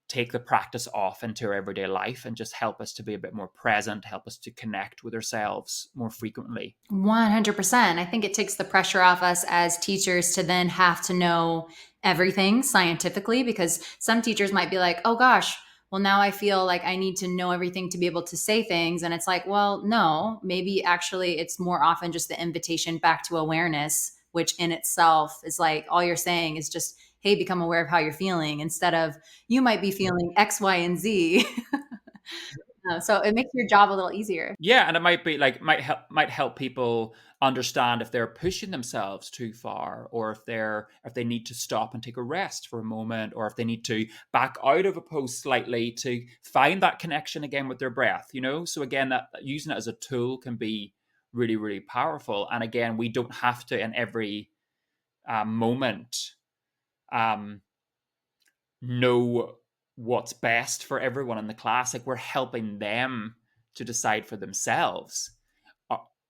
take the practice off into our everyday life and just help us to be a bit more present, help us to connect with ourselves more frequently. 100%. I think it takes the pressure off us as teachers to then have to know everything scientifically, because some teachers might be like, oh gosh, well, now I feel like I need to know everything to be able to say things. And it's like, well, no, maybe actually it's more often just the invitation back to awareness, which in itself is like, all you're saying is just, hey, become aware of how you're feeling, instead of you might be feeling X, Y, and Z. So it makes your job a little easier. Yeah, and it might be like might help people understand if they're pushing themselves too far, or if they need to stop and take a rest for a moment, or if they need to back out of a pose slightly to find that connection again with their breath. So again, that using it as a tool can be really, really powerful. And again, we don't have to in every moment know what's best for everyone in the class. Like, we're helping them to decide for themselves,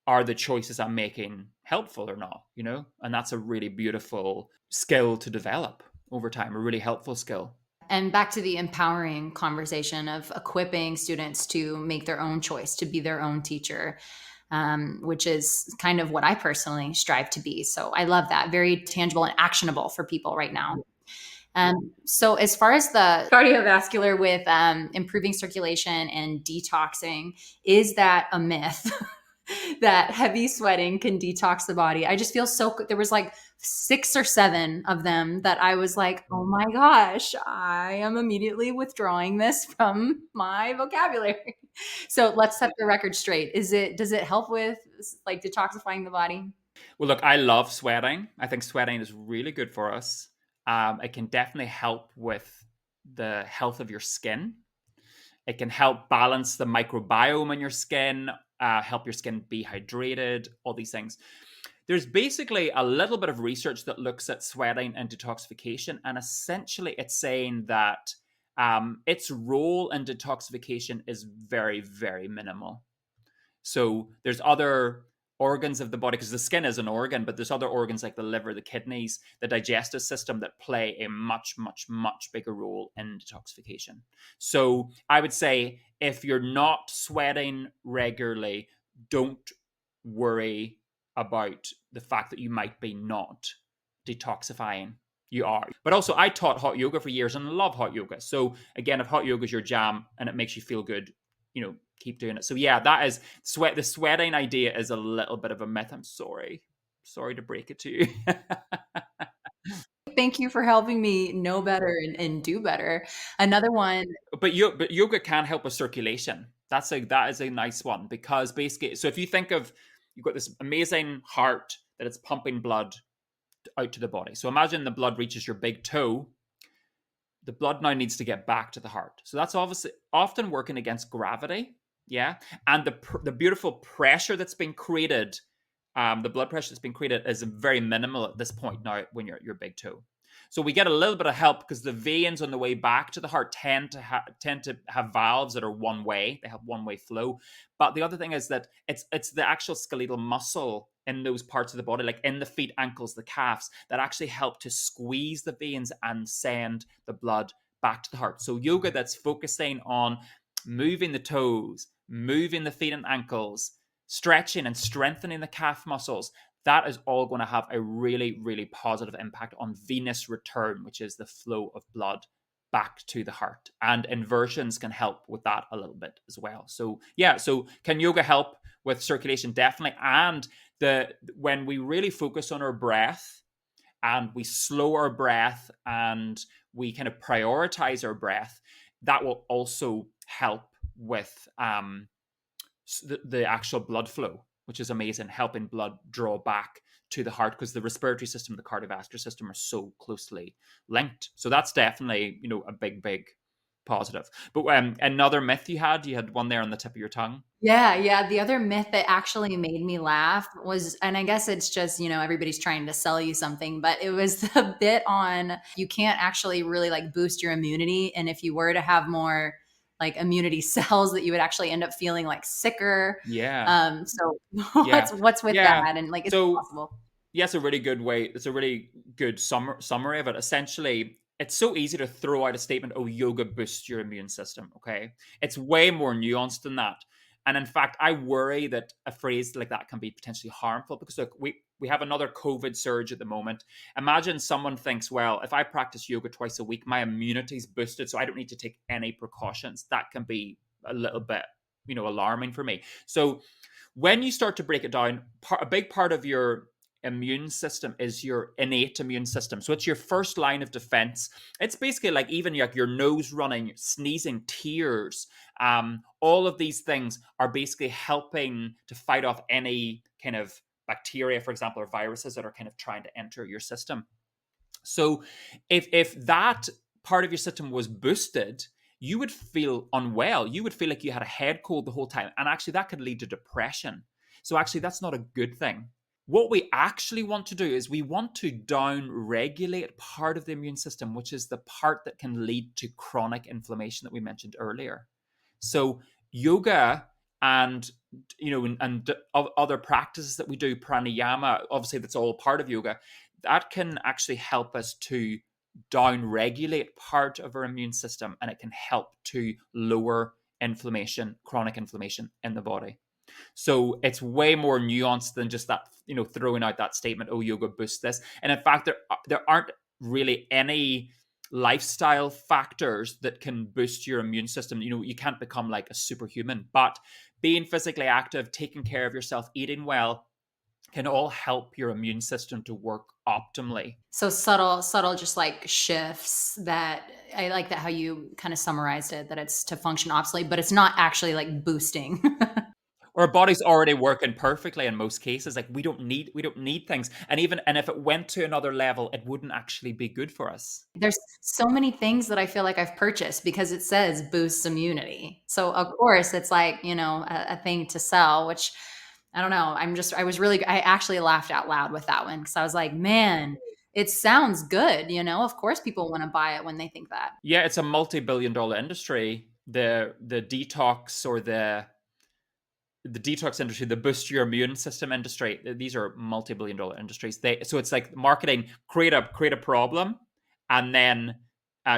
are the choices I'm making helpful or not, and that's a really beautiful skill to develop over time, a really helpful skill. And back to the empowering conversation of equipping students to make their own choice, to be their own teacher, which is kind of what I personally strive to be. So I love that. Very tangible and actionable for people right now. So as far as the cardiovascular with improving circulation and detoxing, is that a myth that heavy sweating can detox the body? I just feel there was like 6 or 7 of them that I was like, oh my gosh, I am immediately withdrawing this from my vocabulary. So let's set the record straight. Does it help with like detoxifying the body? Well, look, I love sweating. I think sweating is really good for us. It can definitely help with the health of your skin. It can help balance the microbiome in your skin, help your skin be hydrated, all these things. There's basically a little bit of research that looks at sweating and detoxification, and essentially it's saying that its role in detoxification is very, very minimal. So there's other organs of the body, because the skin is an organ, but there's other organs like the liver, the kidneys, the digestive system that play a much, much, much bigger role in detoxification. So I would say if you're not sweating regularly, don't worry about the fact that you might be not detoxifying. You are. But also, I taught hot yoga for years and love hot yoga. So again, if hot yoga is your jam and it makes you feel good, keep doing it. So yeah, that is the sweating idea is a little bit of a myth. I'm sorry to break it to you. Thank you for helping me know better and do better. Another one. But yoga can help with circulation. That is a nice one, because basically, so if you think of, you've got this amazing heart that it's pumping blood out to the body. So imagine the blood reaches your big toe. The blood now needs to get back to the heart. So that's obviously often working against gravity. Yeah. And the beautiful pressure that's been created, the blood pressure that's been created is very minimal at this point now when you're at your big toe. So we get a little bit of help because the veins on the way back to the heart tend to have valves that are one way. They have one way flow. But the other thing is that it's the actual skeletal muscle in those parts of the body, like in the feet, ankles, the calves, that actually help to squeeze the veins and send the blood back to the heart. So yoga that's focusing on moving the toes, moving the feet and ankles, stretching and strengthening the calf muscles, that is all going to have a really, really positive impact on venous return, which is the flow of blood back to the heart. And inversions can help with that a little bit as well. So yeah, so can yoga help with circulation? Definitely. And when we really focus on our breath and we slow our breath and we kind of prioritize our breath, that will also help with the actual blood flow, which is amazing, helping blood draw back to the heart, because the respiratory system, the cardiovascular system are so closely linked. So that's definitely, a big positive. But another myth you had one there on the tip of your tongue. Yeah. The other myth that actually made me laugh was, and I guess it's just, everybody's trying to sell you something, but it was the bit on you can't actually really like boost your immunity. And if you were to have more like immunity cells, that you would actually end up feeling like sicker. Yeah. So Yeah. what's with Yeah. that? And like, it's So possible. yeah, it's a really good way. It's a really good summary of it. Essentially, it's so easy to throw out a statement, oh, yoga boosts your immune system. Okay. It's way more nuanced than that. And in fact, I worry that a phrase like that can be potentially harmful, because look, we have another COVID surge at the moment. Imagine someone thinks, well, if I practice yoga twice a week, my immunity's boosted, so I don't need to take any precautions. That can be a little bit, alarming for me. So when you start to break it down, a big part of your immune system is your innate immune system. So it's your first line of defense. It's basically like even like your nose running, sneezing, tears. All of these things are basically helping to fight off any kind of bacteria, for example, or viruses that are kind of trying to enter your system. So if that part of your system was boosted, you would feel unwell. You would feel like you had a head cold the whole time. And actually that could lead to depression. So actually that's not a good thing. What we actually want to do is we want to down regulate part of the immune system, which is the part that can lead to chronic inflammation that we mentioned earlier. So yoga and other practices that we do, pranayama, obviously that's all part of yoga, that can actually help us to down regulate part of our immune system, and it can help to lower inflammation, chronic inflammation in the body. So it's way more nuanced than just that, throwing out that statement, oh, yoga boosts this. And in fact, there aren't really any lifestyle factors that can boost your immune system. You can't become like a superhuman, but being physically active, taking care of yourself, eating well can all help your immune system to work optimally. So subtle, just like shifts that I like that how you kind of summarized it, that it's to function optimally, but it's not actually like boosting. Our body's already working perfectly in most cases. Like we don't need things. And if it went to another level, it wouldn't actually be good for us. There's so many things that I feel like I've purchased because it says boosts immunity. So of course it's like, a thing to sell, which I don't know. I actually laughed out loud with that one because I was like, man, it sounds good. Of course people want to buy it when they think that. Yeah, it's a multi-billion-dollar industry. The detox or the detox industry, the boost your immune system industry, these are multi-billion-dollar industries. So it's like marketing, create a problem, and then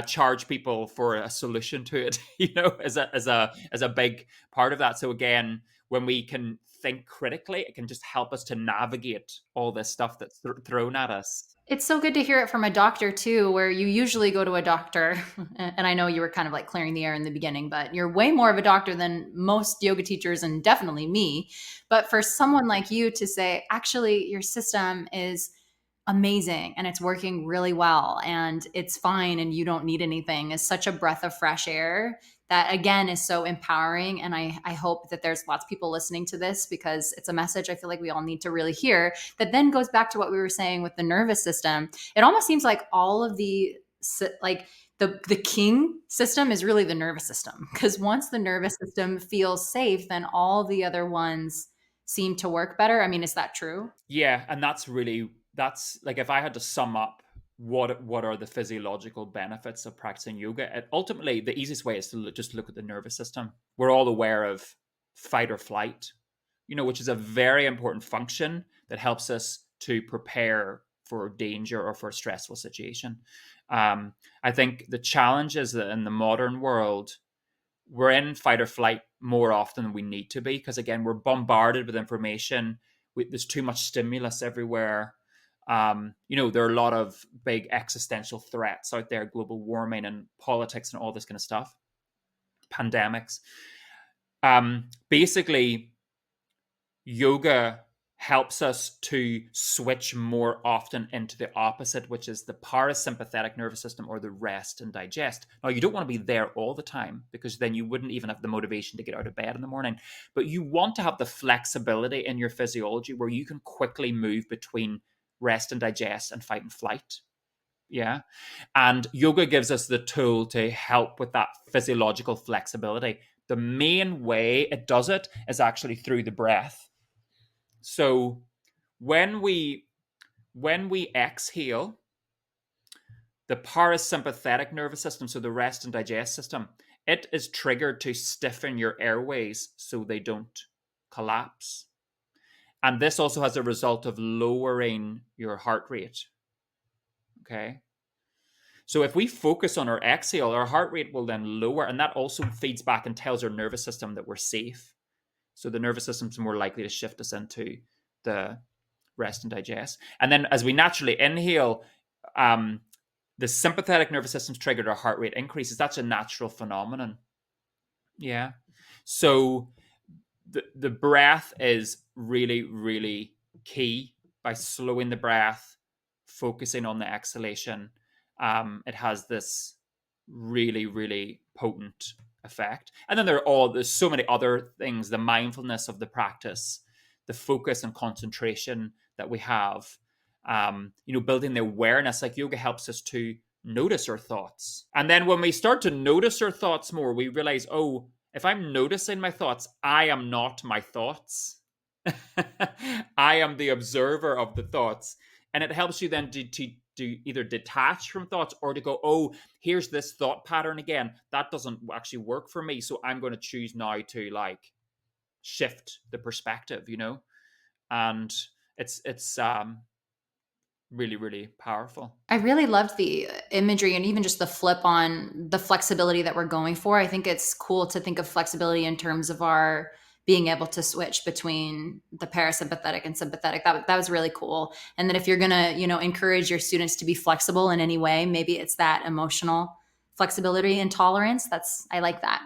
charge people for a solution to it. As a big part of that. So again, when we can think critically, it can just help us to navigate all this stuff that's thrown at us. It's so good to hear it from a doctor too, where you usually go to a doctor. And I know you were kind of like clearing the air in the beginning, but you're way more of a doctor than most yoga teachers and definitely me. But for someone like you to say, actually, your system is amazing and it's working really well and it's fine and you don't need anything is such a breath of fresh air that again is so empowering. And I hope that there's lots of people listening to this because it's a message I feel like we all need to really hear, that then goes back to what we were saying with the nervous system. It almost seems like all of the king system is really the nervous system, because once the nervous system feels safe, then all the other ones seem to work better. I mean, is that true? Yeah, and that's like if I had to sum up what are the physiological benefits of practicing yoga, ultimately the easiest way is to just look at the nervous system. We're all aware of fight or flight, which is a very important function that helps us to prepare for danger or for a stressful situation. I think the challenge is that in the modern world, we're in fight or flight more often than we need to be, because again, we're bombarded with information. There's too much stimulus everywhere. There are a lot of big existential threats out there, global warming and politics and all this kind of stuff, pandemics. Basically, yoga helps us to switch more often into the opposite, which is the parasympathetic nervous system, or the rest and digest. Now, you don't want to be there all the time, because then you wouldn't even have the motivation to get out of bed in the morning. But you want to have the flexibility in your physiology where you can quickly move between rest and digest and fight and flight. Yeah. And yoga gives us the tool to help with that physiological flexibility. The main way it does it is actually through the breath. So when we exhale, the parasympathetic nervous system, so the rest and digest system, it is triggered to stiffen your airways so they don't collapse. And this also has a result of lowering your heart rate. Okay. So if we focus on our exhale, our heart rate will then lower, and that also feeds back and tells our nervous system that we're safe. So the nervous system's more likely to shift us into the rest and digest. And then as we naturally inhale, the sympathetic nervous system's triggered, our heart rate increases. That's a natural phenomenon. Yeah. So the breath is really, really key. By slowing the breath, focusing on the exhalation, it has this really, really potent effect. And then there's so many other things, the mindfulness of the practice, the focus and concentration that we have, building the awareness. Like, yoga helps us to notice our thoughts. And then when we start to notice our thoughts more, we realize, oh, if I'm noticing my thoughts, I am not my thoughts. I am the observer of the thoughts. And it helps you then to either detach from thoughts, or to go, oh, here's this thought pattern again. That doesn't actually work for me. So I'm going to choose now to shift the perspective, and it's really, really powerful. I really loved the imagery and even just the flip on the flexibility that we're going for. I think it's cool to think of flexibility in terms of our being able to switch between the parasympathetic and sympathetic. That was really cool. And then if you're going to, encourage your students to be flexible in any way, maybe it's that emotional flexibility and tolerance. I like that.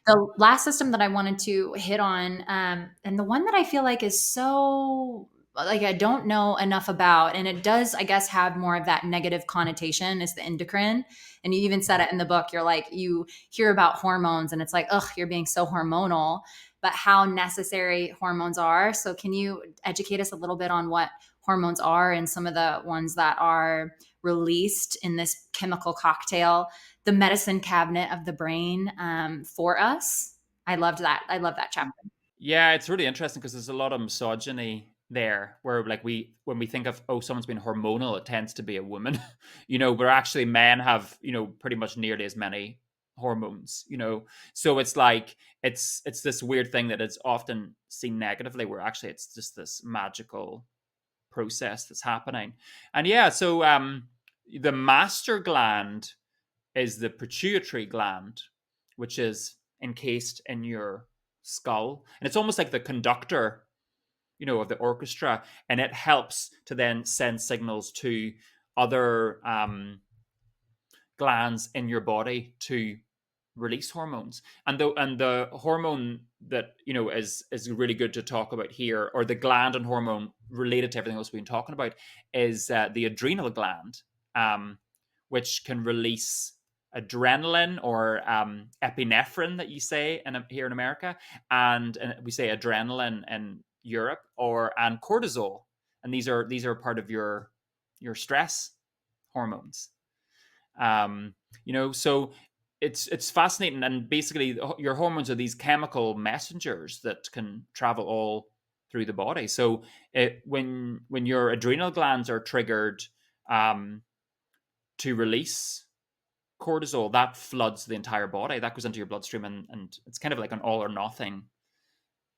The last system that I wanted to hit on, and the one that I feel like is so I don't know enough about, and it does, I guess, have more of that negative connotation, is the endocrine. And you even said it in the book. You're like, you hear about hormones and it's like, ugh, you're being so hormonal, but how necessary hormones are. So can you educate us a little bit on what hormones are and some of the ones that are released in this chemical cocktail, the medicine cabinet of the brain, for us? I loved that. I love that chapter. Yeah, it's really interesting because there's a lot of misogyny there, where when we think of, oh, someone's been hormonal, it tends to be a woman, where actually men have, pretty much nearly as many hormones, so it's like, it's this weird thing that is often seen negatively, where actually it's just this magical process that's happening. And yeah, so the master gland is the pituitary gland, which is encased in your skull, and it's almost like the conductor of the orchestra, and it helps to then send signals to other glands in your body to release hormones. And the hormone that is really good to talk about here, or the gland and hormone related to everything else we've been talking about, is the adrenal gland, which can release adrenaline, or epinephrine that you say here in America, and we say adrenaline in Europe, and cortisol, and these are part of your stress hormones. So it's fascinating, and basically your hormones are these chemical messengers that can travel all through the body. So when your adrenal glands are triggered to release cortisol, that floods the entire body, that goes into your bloodstream, and it's kind of like an all or nothing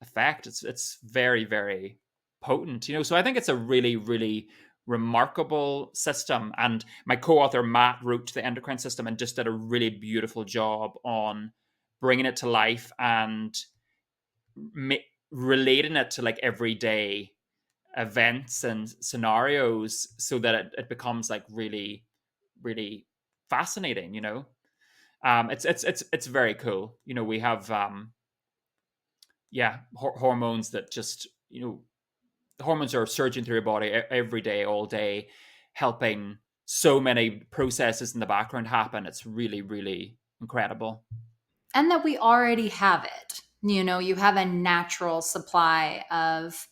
effect. It's very, very potent, so I think it's a really, really remarkable system. And my co-author Matt wrote the endocrine system and just did a really beautiful job on bringing it to life and relating it to everyday events and scenarios so that it becomes like really, really fascinating, it's very cool. We have hormones that just, the hormones are surging through your body every day, all day, helping so many processes in the background happen. It's really, really incredible. And that we already have it. You have a natural supply of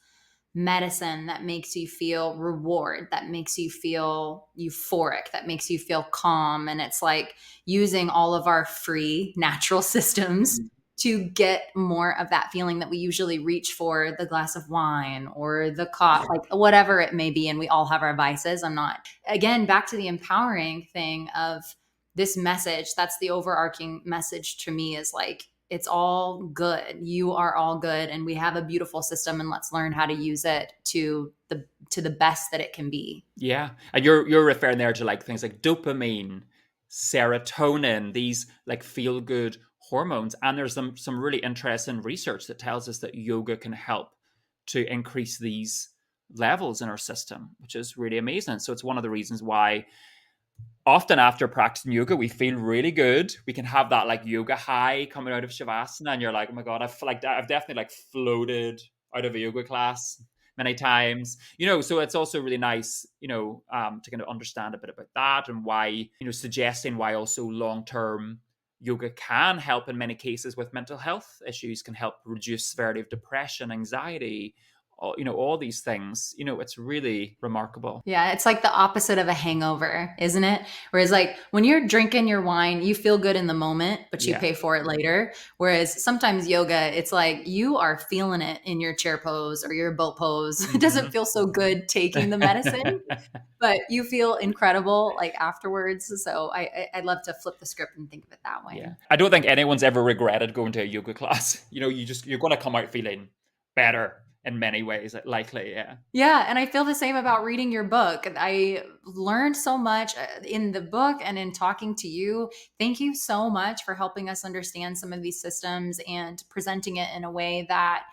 medicine that makes you feel reward, that makes you feel euphoric, that makes you feel calm. And it's like using all of our free natural systems to get more of that feeling that we usually reach for the glass of wine or the coffee, like whatever it may be. And we all have our vices. Again, back to the empowering thing of this message. That's the overarching message to me, is like, it's all good. You are all good. And we have a beautiful system, and let's learn how to use it to the best that it can be. Yeah. And you're referring there to like things like dopamine, serotonin, these like feel good hormones. And there's some really interesting research that tells us that yoga can help to increase these levels in our system, which is really amazing. So it's one of the reasons why often after practicing yoga, we feel really good. We can have that like yoga high coming out of Shavasana, and you're like, oh my God, I've definitely like floated out of a yoga class many times, so it's also really nice, to kind of understand a bit about that, and why, suggesting why also long-term yoga can help in many cases with mental health issues, can help reduce severity of depression, anxiety, all these things. It's really remarkable. Yeah, it's like the opposite of a hangover, isn't it? Whereas like when you're drinking your wine, you feel good in the moment, but you pay for it later. Whereas sometimes yoga, it's like you are feeling it in your chair pose or your boat pose. It doesn't feel so good taking the medicine, but you feel incredible like afterwards. So I'd love to flip the script and think of it that way. Yeah. I don't think anyone's ever regretted going to a yoga class. You're going to come out feeling better in many ways, likely. Yeah. And I feel the same about reading your book. I learned so much in the book and in talking to you. Thank you so much for helping us understand some of these systems and presenting it in a way that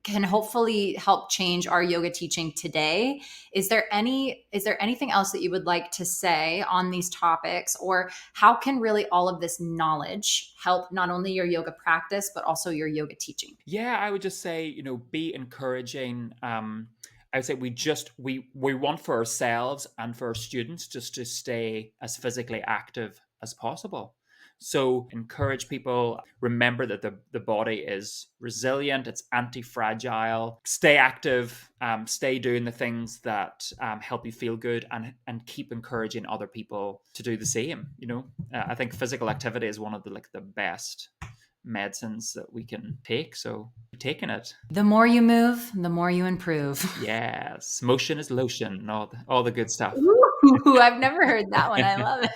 can hopefully help change our yoga teaching today. Is there anything else that you would like to say on these topics, or how can really all of this knowledge help not only your yoga practice, but also your yoga teaching? Yeah, I would just say, be encouraging. I would say we want for ourselves and for our students just to stay as physically active as possible. So encourage people, remember that the body is resilient, it's anti-fragile. Stay active, stay doing the things that help you feel good, and keep encouraging other people to do the same. I think physical activity is one of the best medicines that we can take. So taking it. The more you move, the more you improve. Yes. Motion is lotion, and all the good stuff. Ooh, I've never heard that one. I love it.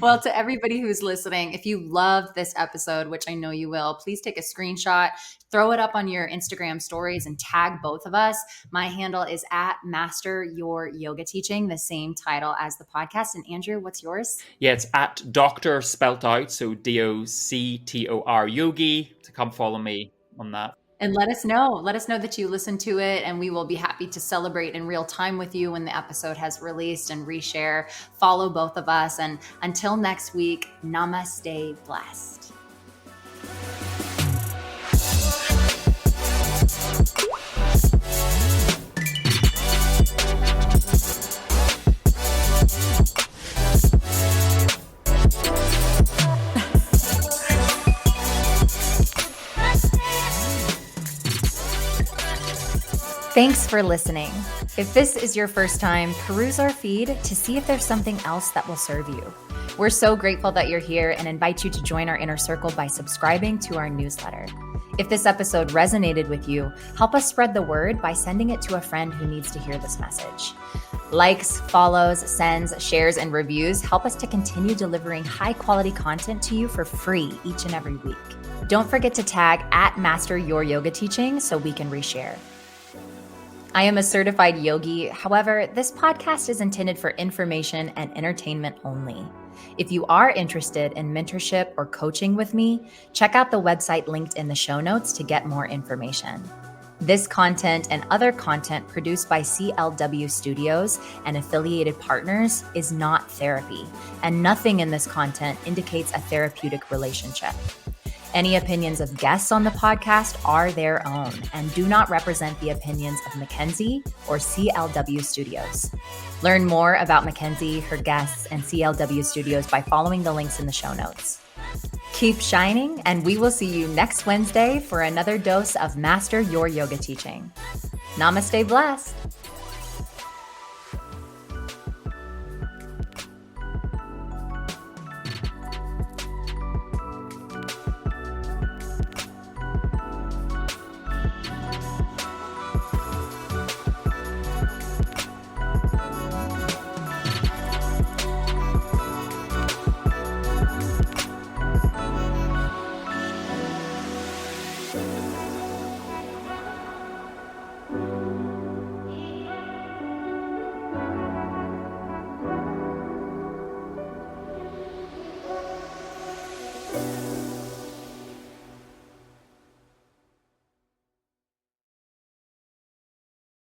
Well, to everybody who's listening, if you loved this episode, which I know you will, please take a screenshot, throw it up on your Instagram stories, and tag both of us. My handle is at Master Your Yoga Teaching, the same title as the podcast. And Andrew, what's yours? Yeah, it's at Doctor spelt out, so DOCTOR Yogi. To come follow me on that. And let us know that you listen to it, and we will be happy to celebrate in real time with you when the episode has released, and reshare. Follow both of us. And until next week, namaste blessed. Thanks for listening. If this is your first time, peruse our feed to see if there's something else that will serve you. We're so grateful that you're here and invite you to join our inner circle by subscribing to our newsletter. If this episode resonated with you, help us spread the word by sending it to a friend who needs to hear this message. Likes, follows, sends, shares, and reviews help us to continue delivering high-quality content to you for free each and every week. Don't forget to tag at Master Your Yoga Teaching so we can reshare. I am a certified yogi. However, this podcast is intended for information and entertainment only. If you are interested in mentorship or coaching with me, check out the website linked in the show notes to get more information. This content and other content produced by CLW Studios and affiliated partners is not therapy, and nothing in this content indicates a therapeutic relationship. Any opinions of guests on the podcast are their own and do not represent the opinions of Mackenzie or CLW Studios. Learn more about Mackenzie, her guests, and CLW Studios by following the links in the show notes. Keep shining, and we will see you next Wednesday for another dose of Master Your Yoga Teaching. Namaste blessed.